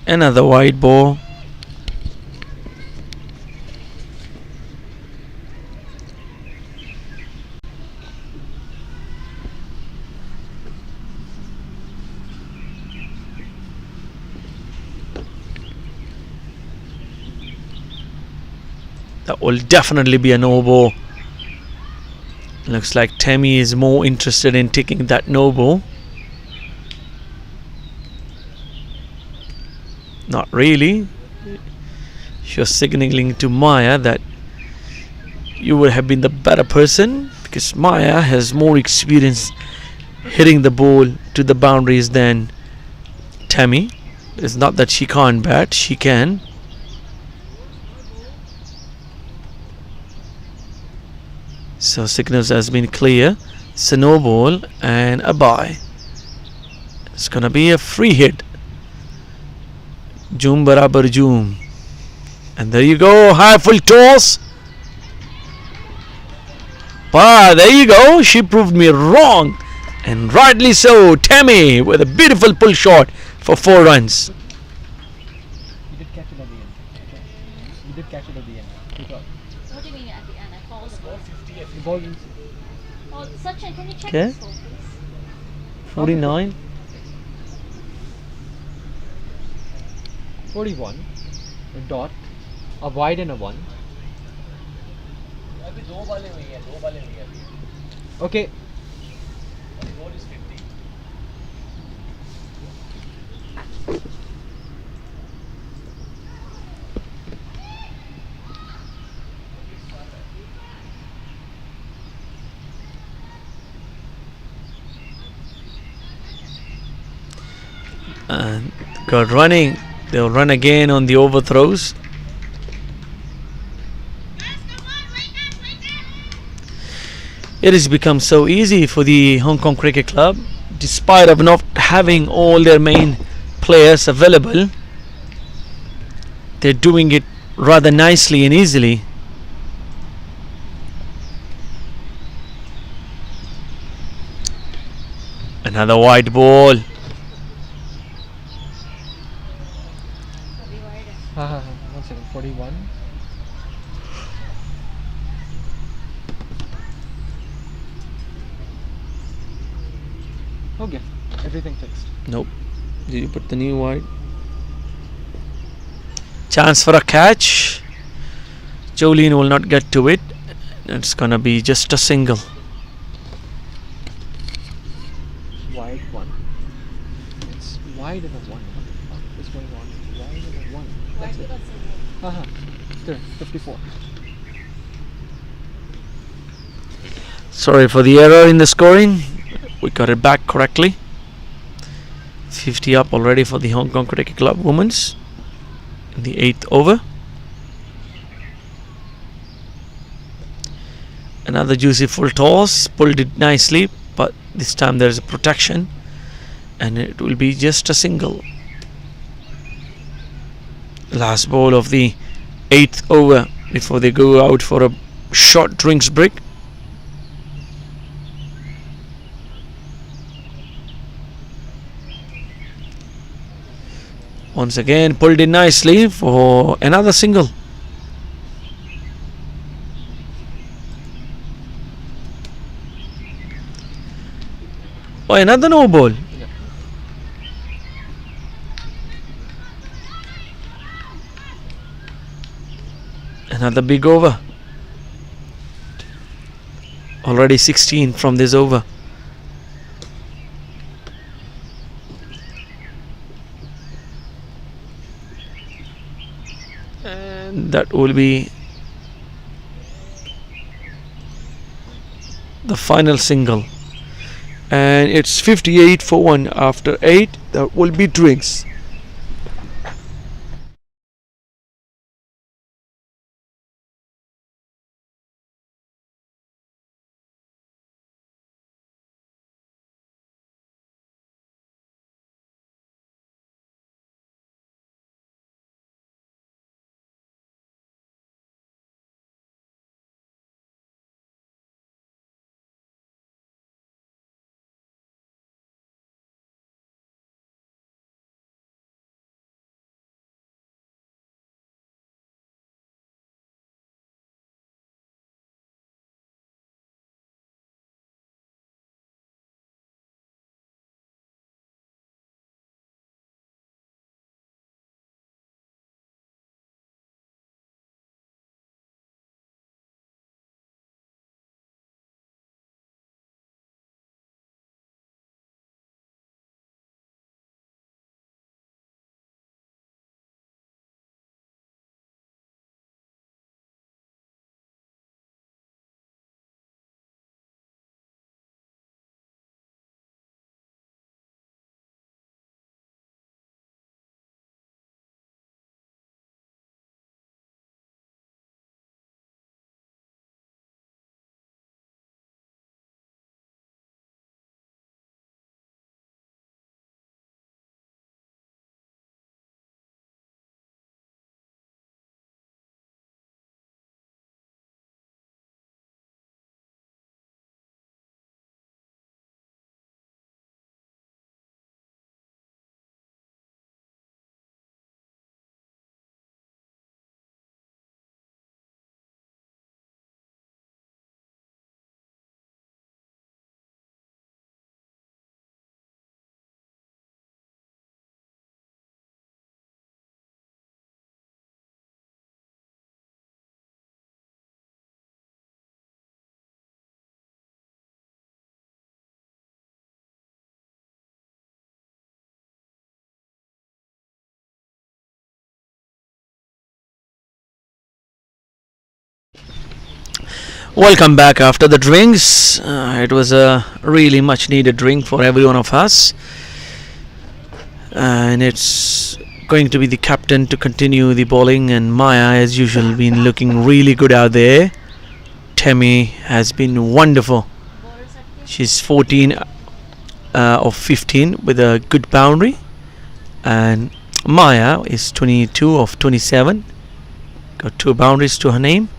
Another wide ball. That will definitely be a no ball. Looks like Tammy is more interested in taking that no ball. Not really. She was signaling to Maya that you would have been the better person because Maya has more experience hitting the ball to the boundaries than Tammy. It's not that she can't bat, she can. So signals has been clear. It's a no ball and a bye. It's gonna be a free hit. Joom barabar joom. And there you go, high full toss. There you go, she proved me wrong. And rightly so, Tammy with a beautiful pull shot for 4 runs. you did catch it at the end. Okay. You did catch it at the end. Good job. What do you mean at the end? I called the ball. The ball is Oh, Sachin, can you check Okay. this score, please? 49. 41. A dot. A wide and a 1. Okay. And got running. They'll run again on the overthrows. It has become so easy for the Hong Kong Cricket Club, despite of not having all their main players available. They're doing it rather nicely and easily. Another wide ball. One second, 41. Okay, everything fixed. Nope. Did you put the new wide? Chance for a catch. Jolene will not get to it. It's gonna be just a single. Wide one. It's wide and a one. What the fuck is going on? Wide and a one. That's it. There, 54. Sorry for the error in the scoring. We got it back correctly. 50 up already for the Hong Kong Cricket Club Women's in the 8th over. Another juicy full toss. Pulled it nicely, but this time there is a protection and it will be just a single. Last ball of the 8th over before they go out for a short drinks break. Once again pulled in nicely for another single. Oh, another no ball. Yeah. Another big over. Already 16 from this over. And that will be the final single. And it's 58 for 1 after 8. That will be drinks. Welcome back after the drinks. It was a really much needed drink for every one of us. and it's going to be the captain to continue the bowling, and Maya as usual been looking really good out there. Tammy has been wonderful. She's 14 of 15 with a good boundary, and Maya is 22 of 27, got 2 boundaries to her name.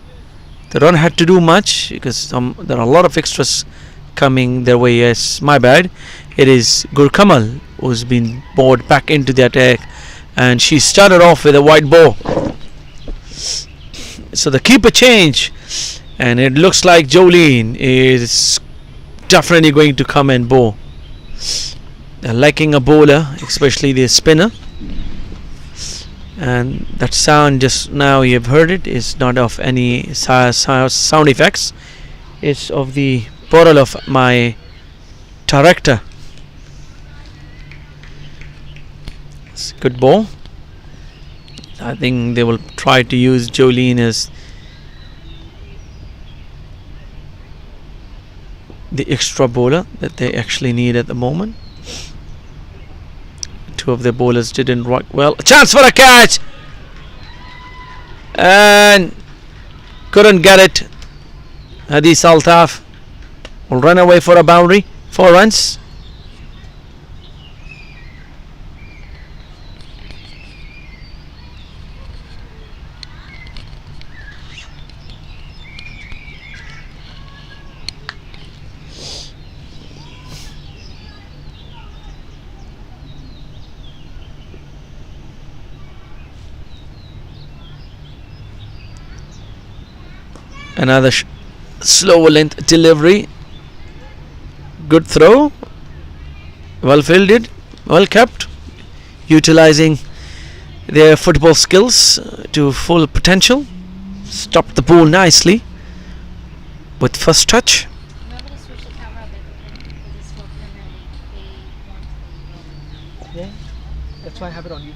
They don't have to do much because there are a lot of extras coming their way. Yes, my bad. It is Gurkamal who's been bowled back into the attack, and she started off with a wide ball. So the keeper change, and it looks like Jolene is definitely going to come and bowl. They're liking a bowler, especially the spinner. And that sound just now you've heard it is not of any sound effects. It's of the bottle of my director. It's a good ball. I think they will try to use Jolene as the extra bowler that they actually need at the moment. 2 of their bowlers didn't work well. A chance for a catch, and couldn't get it. Hadith Altaf will run away for a boundary. 4 runs. Another slow length delivery. Good throw. Well fielded. Well kept. Utilizing their football skills to full potential. Stopped the ball nicely with first touch. Remember to switch the camera a bit, okay? Because it's for Premier League. They want Yeah, that's why I have it on you.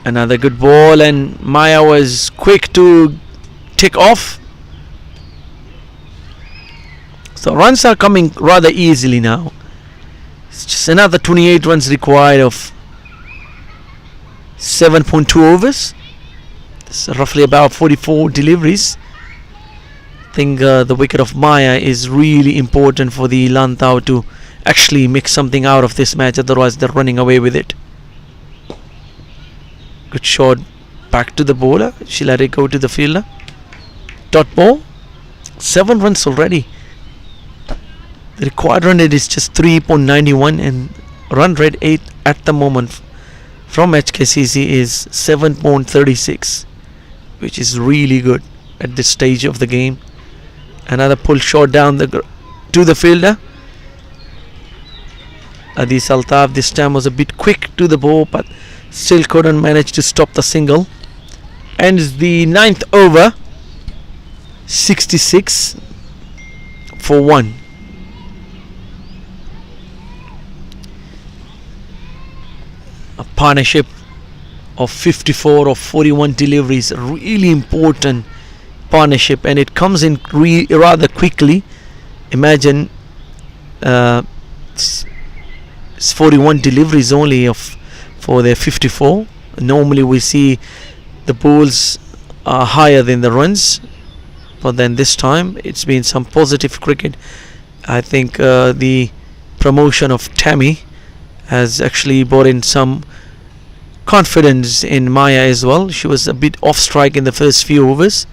Another good ball, and Maya was quick to tick off. So runs are coming rather easily now. It's just another 28 runs required of 7.2 overs. It's roughly about 44 deliveries. I think the wicket of Maya is really important for the Lantau to actually make something out of this match, otherwise they're running away with it. Good shot back to the bowler. She let it go to the fielder. Dot ball. 7 runs already. The required run rate is just 3.91, and run rate 8 at the moment from HKCC is 7.36, which is really good at this stage of the game. Another pull shot down to the fielder. Adi Saltav this time was a bit quick to the ball, but still couldn't manage to stop the single. Ends the 9th over 66 for 1. A partnership of 54 of 41 deliveries, a really important partnership, and it comes in rather quickly. Imagine it's 41 deliveries only for their 54. Normally we see the balls are higher than the runs, but then this time it's been some positive cricket. I think the promotion of Tammy has actually brought in some confidence in Maya as well. She was a bit off strike in the first few overs.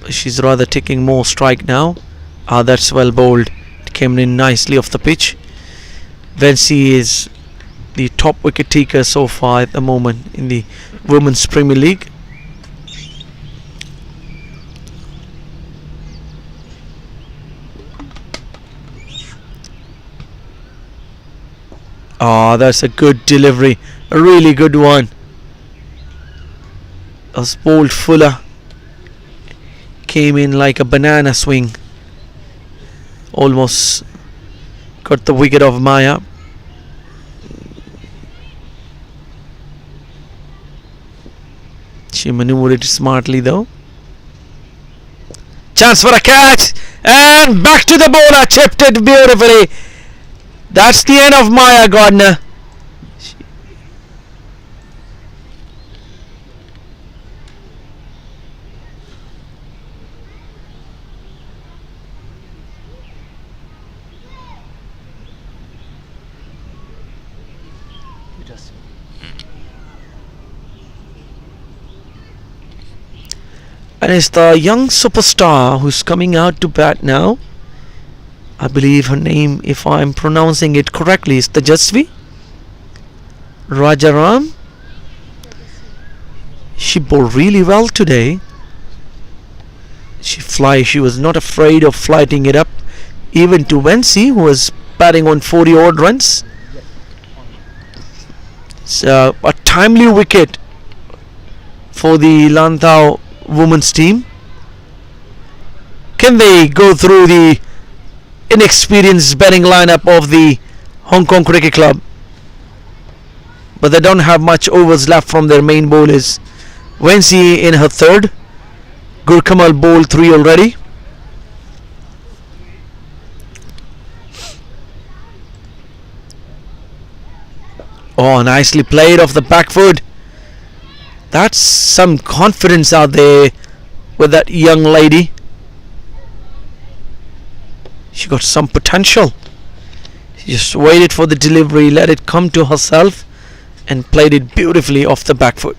She's rather taking more strike now. That's well bowled. It came in nicely off the pitch. Vancy is the top wicket taker so far at the moment in the Women's Premier League. That's a good delivery, a really good one. As bowled fuller, came in like a banana swing, almost got the wicket of Maya. She maneuvered it smartly though. Chance for a catch, And back to the bowler, chipped it beautifully. That's the end of Maya Gardner. You just And it's the young superstar who's coming out to bat now. I believe her name, if I'm pronouncing it correctly, is Tejasvi Rajaram. She bowled really well today. She was not afraid of flighting it up, even to Wensi, who was batting on 40 odd runs. It's a timely wicket for the Lantau women's team. Can they go through the inexperienced batting lineup of the Hong Kong Cricket Club? But they don't have much overs left from their main bowlers. Wensi in her third. Gurkamal bowled 3 already. Oh, nicely played off the back foot. That's some confidence out there with that young lady. She got some potential. She just waited for the delivery, let it come to herself, and played it beautifully off the back foot.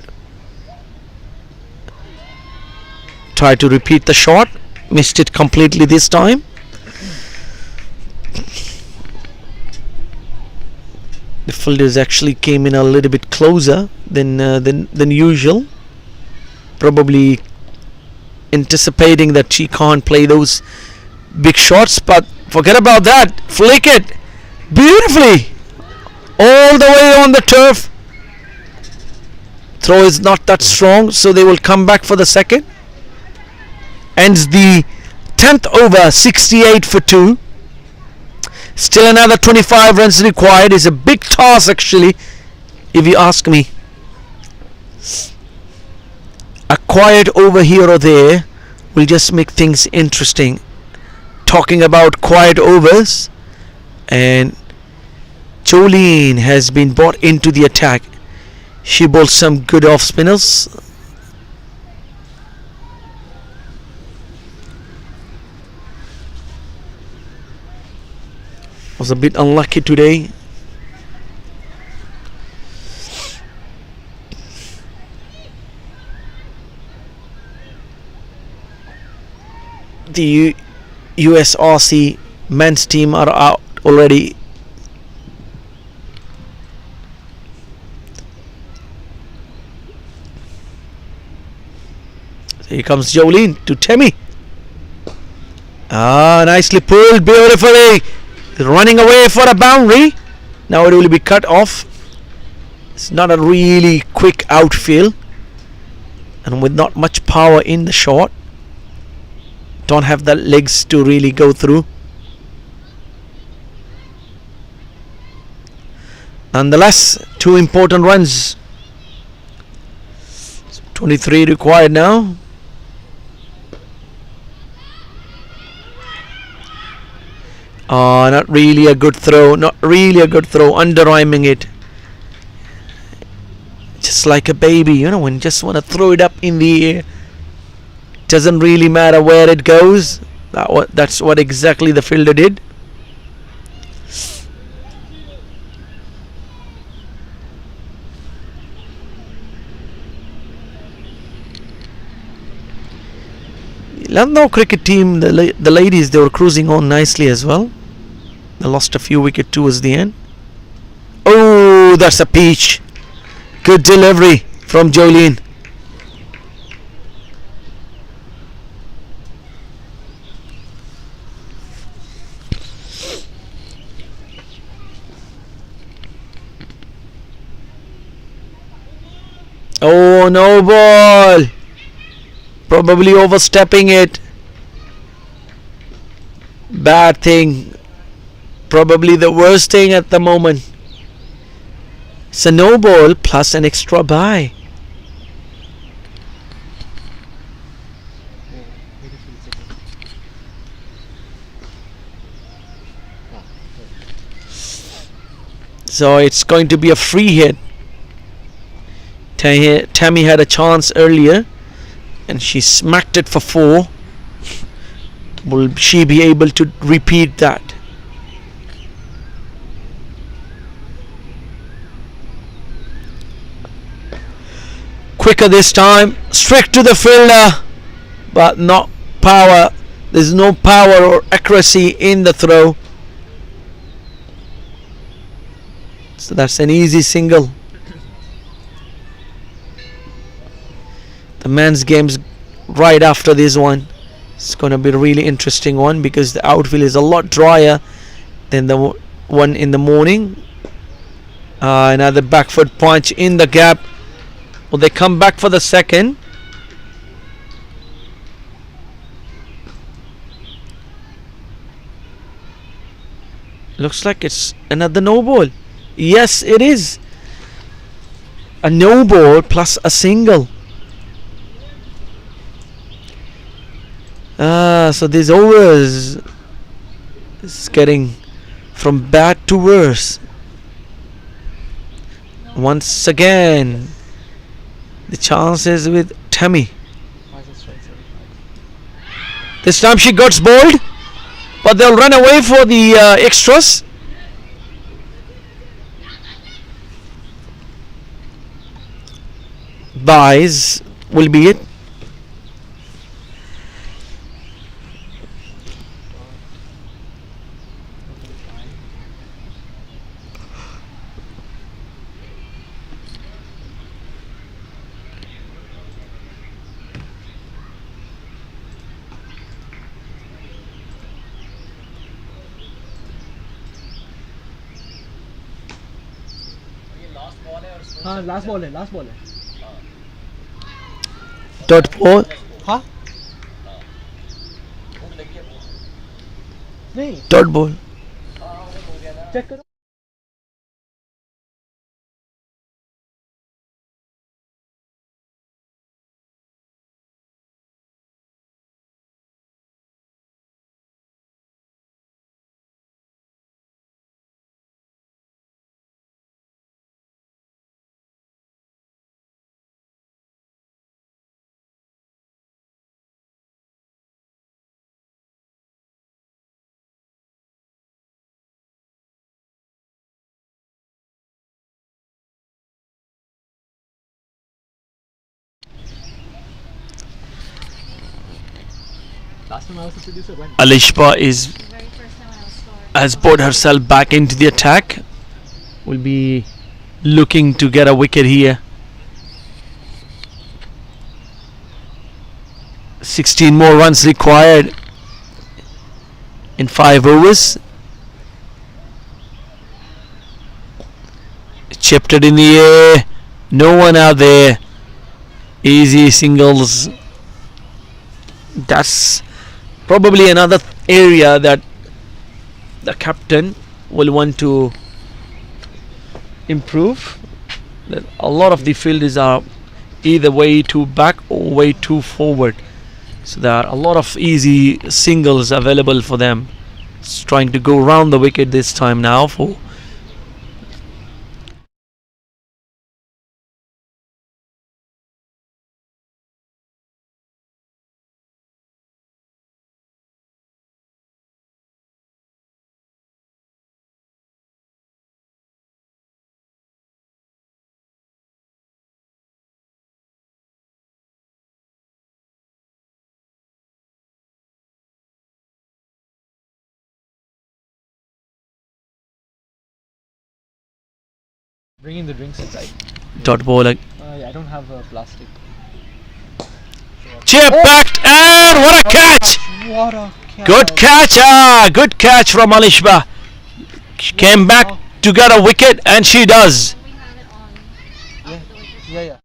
Tried to repeat the shot, missed it completely this time. The fielders actually came in a little bit closer than usual, probably anticipating that she can't play those big shots. But forget about that. Flick it beautifully all the way on the turf. Throw is not that strong, so they will come back for the second. Ends the 10th over, 68 for 2. Still another 25 runs required. Is a big task actually, if you ask me. A quiet over here or there will just make things interesting. Talking about quiet overs, and Jolene has been brought into the attack. She bowled some good off spinners. Was a bit unlucky today. The USRC men's team are out already. Here comes Jolene to Temi. Nicely pulled, beautifully. Running away for a boundary. Now it will be cut off. It's not a really quick outfield, and with not much power in the shot. Don't have the legs to really go through. Nonetheless, 2 important runs. 23 required now. Not really a good throw. Not really a good throw. Under-rhyming it. Just like a baby, you know, when you just want to throw it up in the air. Doesn't really matter where it goes. That's what exactly the fielder did. Lantau cricket team, the ladies, they were cruising on nicely as well. They lost a few wickets towards the end. Oh, that's a peach. Good delivery from Jolene. Oh, no ball. Probably overstepping it. Bad thing. Probably the worst thing at the moment. It's a no ball plus an extra bye. So it's going to be a free hit. Tammy had a chance earlier and she smacked it for 4. Will she be able to repeat that? Quicker this time, strict to the fielder, but not power. There's no power or accuracy in the throw. So that's an easy single. The men's game's right after this one. It's going to be a really interesting one because the outfield is a lot drier than the one in the morning. Another back foot punch in the gap. Will they come back for the second? Looks like it's another no ball. Yes, it is. A no ball plus a single. So these overs is getting from bad to worse. Once again, the chances with Tammy. Why is it strike 75? This time she got bowled, but they'll run away for the extras. Buys will be it. हाँ last ball है Dot ball. हाँ नहीं Dot ball. Check करो Last time I was a producer when Alishba is The very first time I was scoring. has brought herself back into the attack. Will be looking to get a wicket here. 16 more runs required in 5 overs. Chipped it in the air. No one out there. Easy singles. That's probably another area that the captain will want to improve. That a lot of the fielders are either way too back or way too forward. So there are a lot of easy singles available for them. It's trying to go round the wicket this time now for bring in the drinks inside. dot ball. Yeah, I don't have plastic. Chip backed and what a catch! What a catch! Good catch! Good catch from Alishba. She came back to get a wicket and she does. We have it on. Yeah, The wicket. yeah.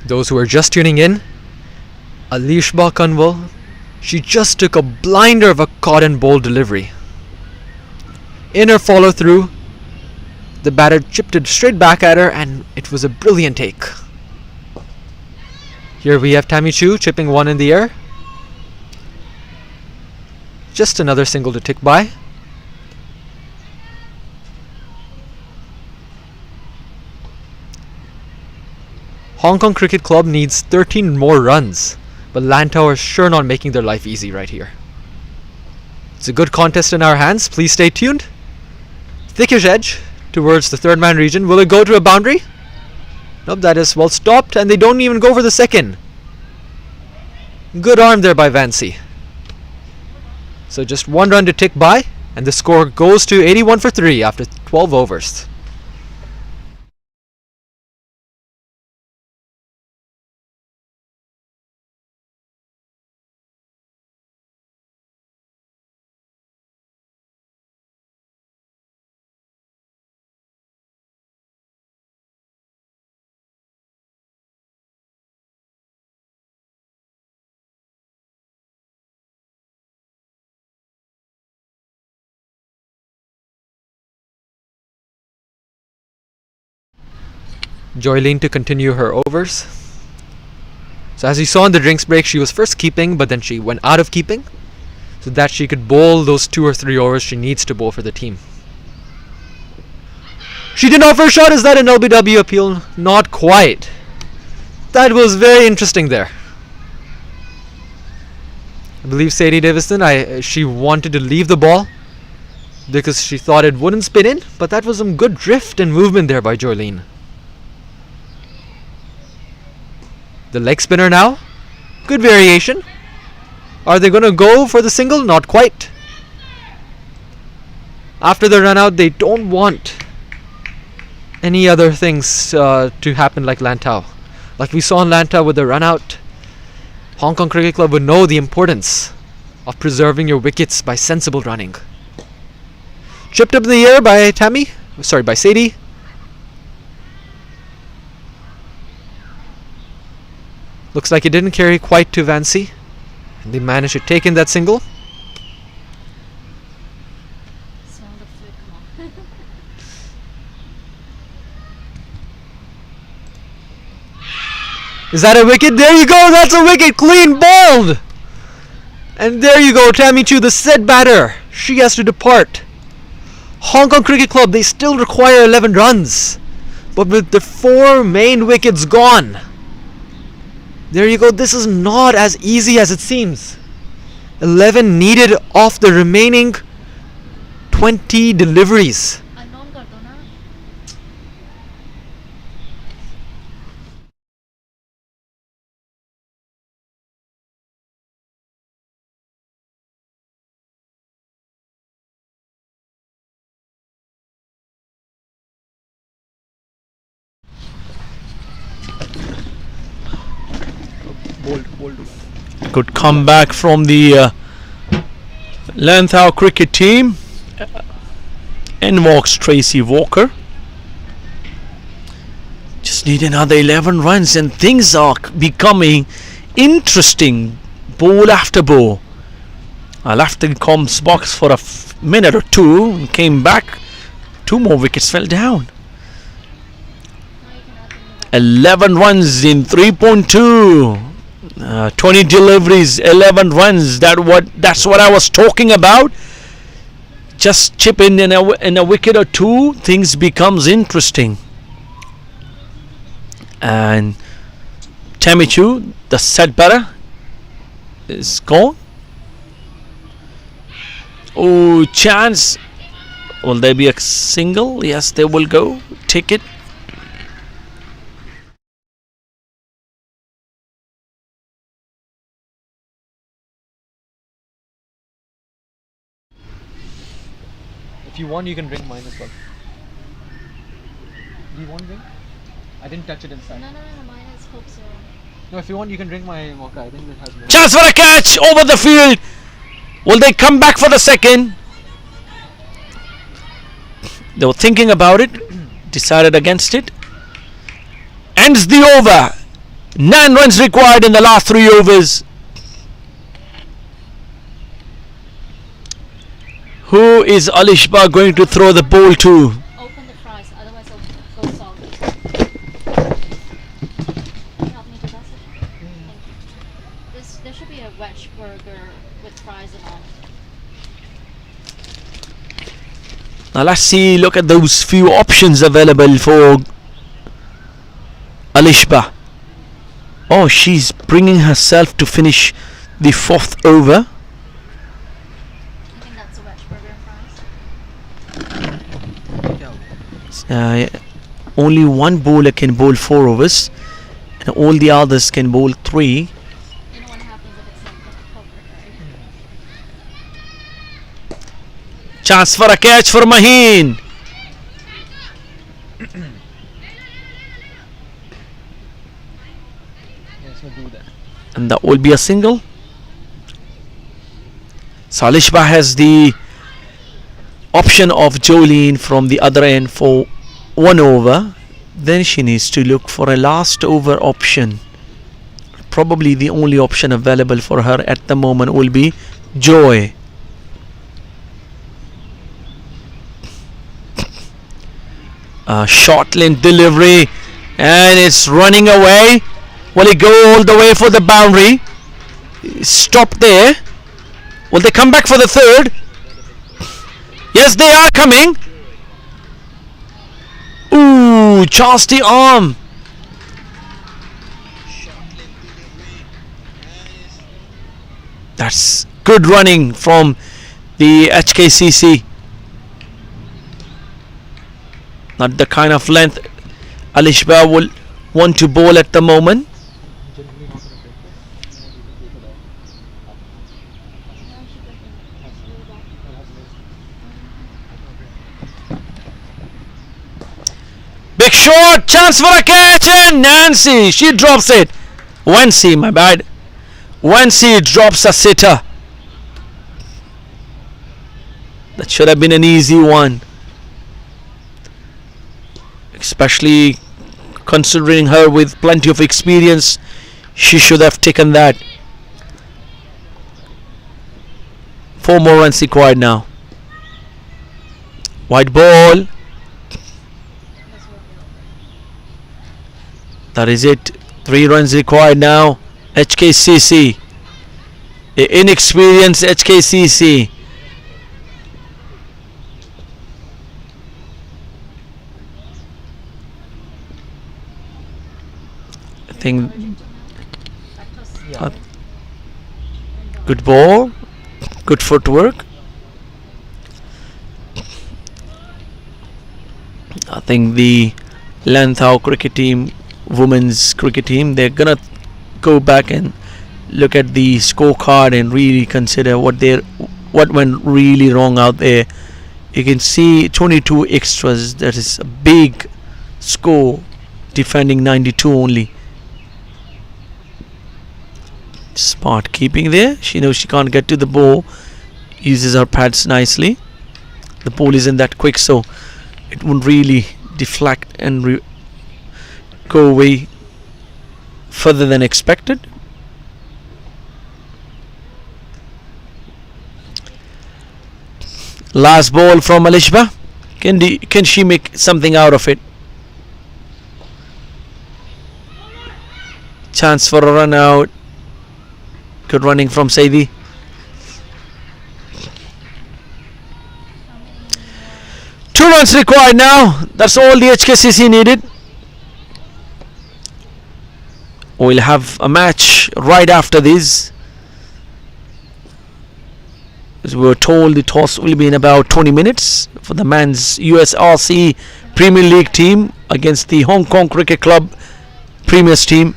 Those who are just tuning in, Alishba Kanwal, she just took a blinder of a cotton bowl delivery. In her follow through, the batter chipped it straight back at her and it was a brilliant take. Here we have Tammy Chu chipping one in the air. Just another single to tick by. Hong Kong Cricket Club needs 13 more runs, but Lantau are sure not making their life easy right here. It's a good contest in our hands. Please stay tuned. Thickish edge towards the third man region. Will it go to a boundary? Nope, that is well stopped, and they don't even go for the second. Good arm there by Vancy. So just one run to tick by, and the score goes to 81 for 3 after 12 overs. Joylene to continue her overs. So as you saw in the drinks break, she was first keeping, but then she went out of keeping so that she could bowl those 2 or 3 overs she needs to bowl for the team. She did not for a shot. Is that an LBW appeal? Not quite. That was very interesting there. I believe Sadie Davison, she wanted to leave the ball because she thought it wouldn't spin in, but that was some good drift and movement there by Joylene. The leg spinner now. Good variation. Are they going to go for the single? Not quite. After the run out, they don't want any other things to happen like Lantau. Like we saw in Lantau with the run out, Hong Kong Cricket Club would know the importance of preserving your wickets by sensible running. Chipped up in the air by by Sadie. Looks like it didn't carry quite to Vancy. And they managed to take in that single. Smell the food, come on. Is that a wicket? There you go, that's a wicket, clean bowled! And there you go, Tammy Chu, the set batter. She has to depart. Hong Kong Cricket Club, they still require 11 runs. But with the 4 main wickets gone, there you go, this is not as easy as it seems. 11 needed off the remaining 20 deliveries. Unknown कर दो ना. Good comeback from the Lantau cricket team. In walks Tracy Walker. Just need another 11 runs and things are becoming interesting. Ball after ball. I left the comms box for a minute or two and came back. 2 more wickets fell down. 11 runs in 3.2. 20 deliveries, 11 runs. That's what I was talking about. Just chip in a wicket or 2, things becomes interesting. And Tammy Chu, the set batter, is gone. Oh, chance. Will there be a single? Yes, they will go. Take it. If you want, you can drink mine as well. Do you want to drink? I didn't touch it inside. No, mine is Coke Zero. No, if you want, you can drink my mocha. I think it has more. Chance for a catch over the field. Will they come back for the second? They were thinking about it, decided against it. Ends the over. 9 runs required in the last 3 overs. Who is Alishba going to throw the ball to? Open the fries, otherwise it'll go salty. Can you help me do that, Sasha? Thank you. There should be a wedge burger with fries and all. Now let's see, look at those few options available for Alishba. Oh, she's bringing herself to finish the 4th over. I think that's a wedge burger and fries. Only one bowler can bowl 4 overs, and all the others can bowl 3. You know what happens if it's not covered, right? Chance for a catch for Maheen. Yes, we'll do that. And that will be a single. So Alishba has the option of Jolene from the other end for 1 over. Then she needs to look for a last over option. Probably the only option available for her at the moment will be Joy. A short length delivery, and it's running away. Will it go all the way for the boundary? Stop there. Will they come back for the 3rd? Yes, they are coming. Ooh, chance the arm. That's good running from the HKCC. Not the kind of length Alishba will want to bowl at the moment. Big shot, chance for a catch, and Nancy, she drops it. Wency, my bad. Wency drops a sitter. That should have been an easy one, especially considering her with plenty of experience. She should have taken that. 4 more runs required now. White ball. That is it. 3 runs required now. HKCC. Inexperienced HKCC. I think good ball, good footwork. I think the Lantau cricket team, women's cricket team, they're gonna go back and look at the scorecard and really consider what went really wrong out there. You can see 22 extras. That is a big score, defending 92 only. Smart keeping there. She knows she can't get to the ball. Uses her pads nicely. The ball isn't that quick, so it won't really deflect and go away further than expected. Last ball from Alishba. Can she make something out of it? Chance for a run out. Good running from Saidi. Two runs required now. That's all the HKCC needed. We'll have a match right after this. As we were told, the toss will be in about 20 minutes for the men's USRC Premier League team against the Hong Kong Cricket Club Premiers team.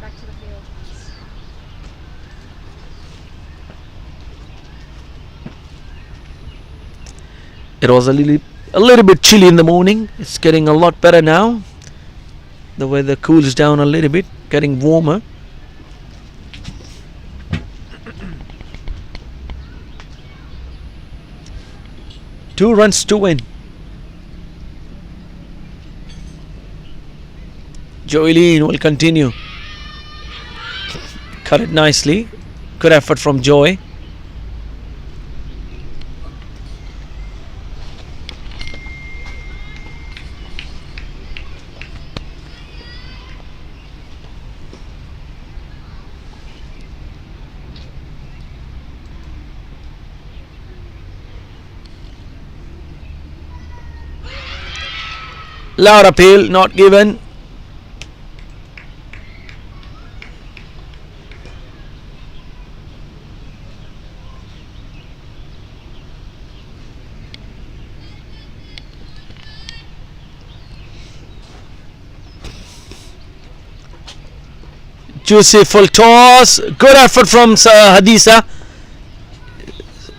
Back to the field. It was a little bit chilly in the morning. It's getting a lot better now. The weather cools down a little bit, getting warmer. 2 runs to win. Joylene will continue. Cut it nicely. Good effort from Joy. Loud appeal, not given. Juicy full toss. Good effort from Hadisa.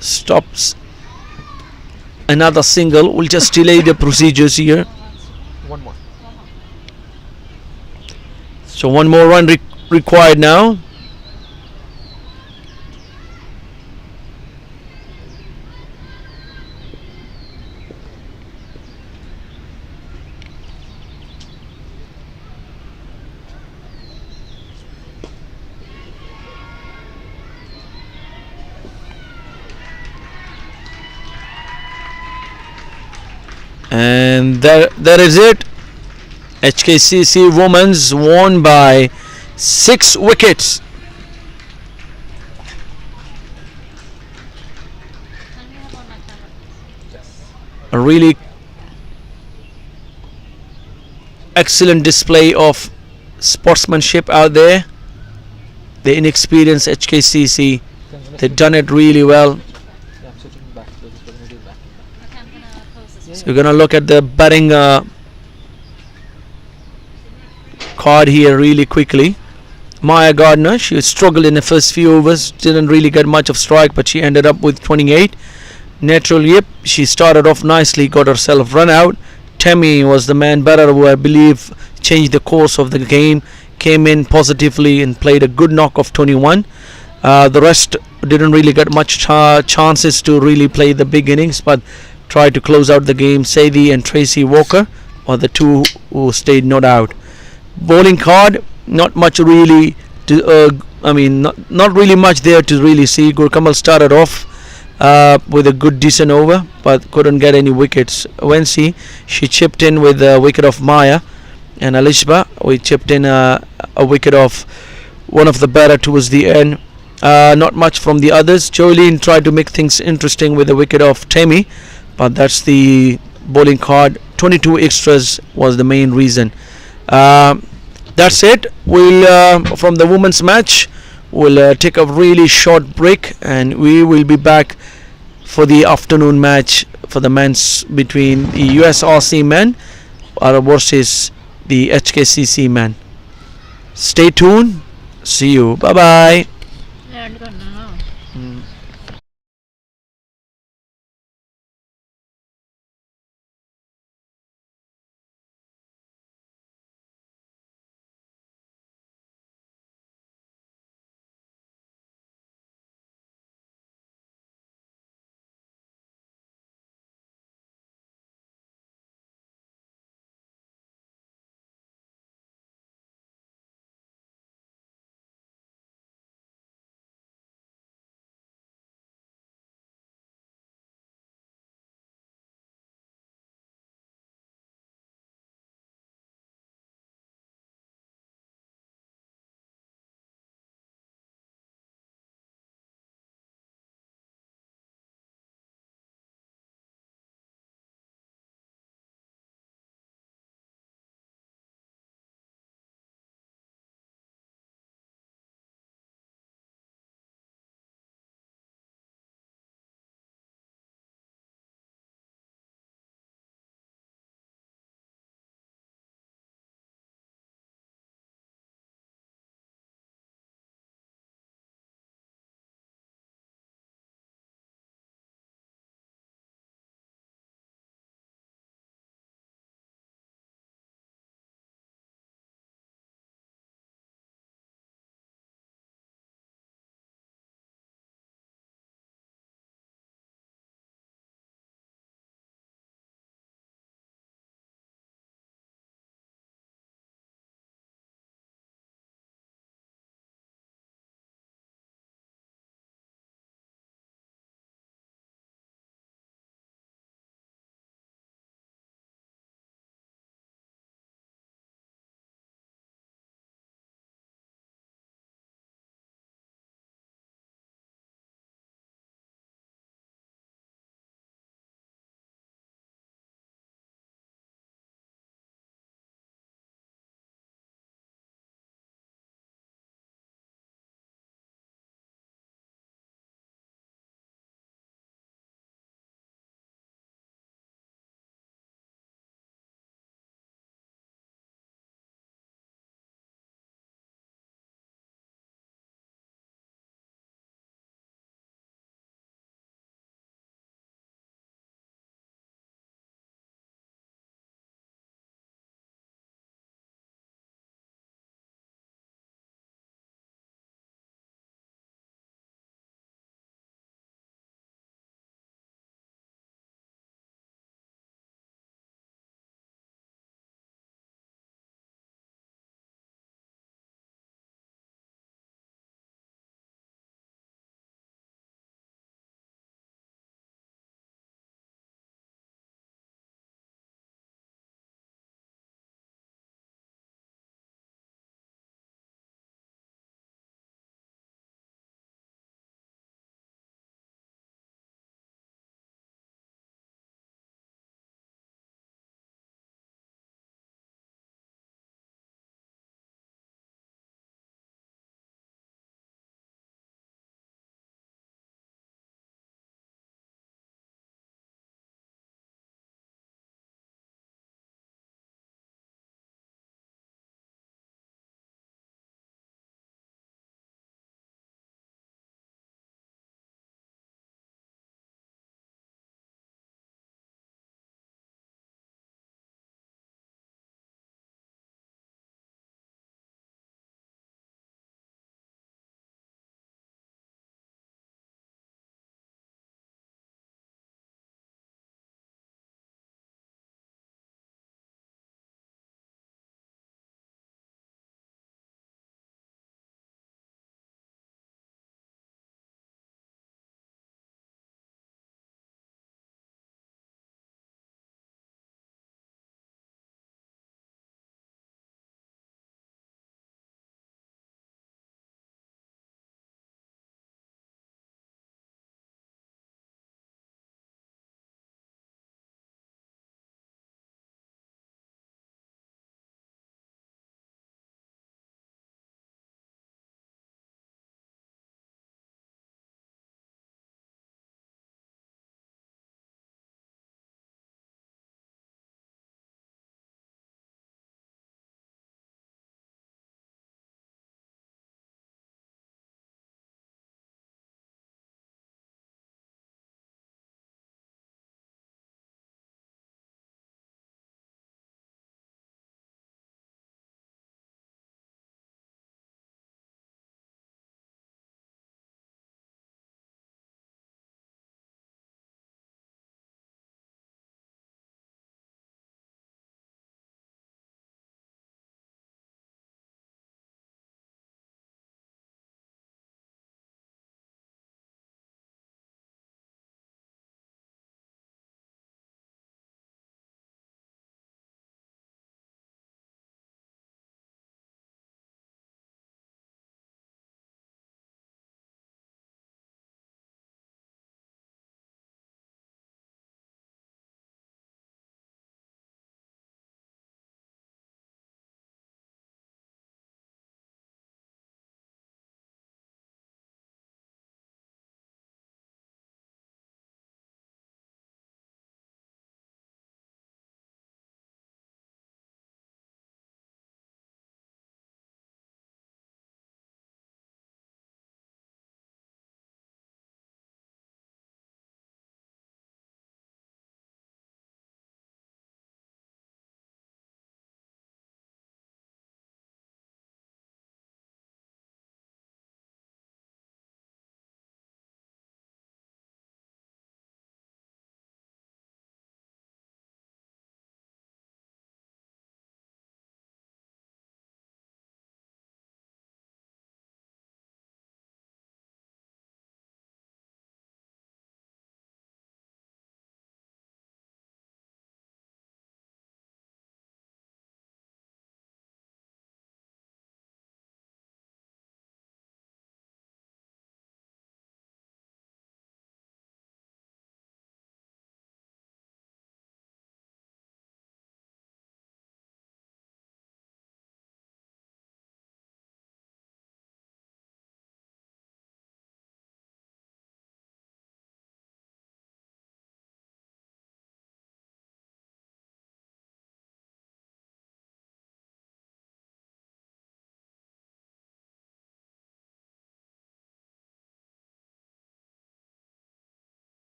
Stops. Another single. We'll just delay the procedures here. One more. So one more run required now. And there is it. HKCC Women's won by 6 wickets. A really excellent display of sportsmanship out there. The inexperienced HKCC, they've done it really well. Yeah, I'm switching back. So this we're gonna do back. Okay, I'm gonna close this. So we're gonna look at the batting card here really quickly. Maya Gardner, she struggled in the first few overs, didn't really get much of strike, but she ended up with 28. Natural Yip, she started off nicely, got herself run out. Tammy was the man better, who I believe changed the course of the game, came in positively and played a good knock of 21. The rest didn't really get much chances to really play the big innings, but tried to close out the game. Sadie and Tracy Walker are the two who stayed not out. Bowling card, not much really to, not really much there to really see. Gurkamal started off with a good decent over, but couldn't get any wickets. Wensi, she chipped in with a wicket of Maya, and Alishba, we chipped in a wicket of one of the better towards the end. Not much from the others. Jolene tried to make things interesting with a wicket of Tammy, but that's the bowling card. 22 extras was the main reason. That's it. We'll from the women's match, we'll take a really short break, and we will be back for the afternoon match for the men's between the US Aussie men versus the HKCC men. Stay tuned. See you. Bye bye. Yeah,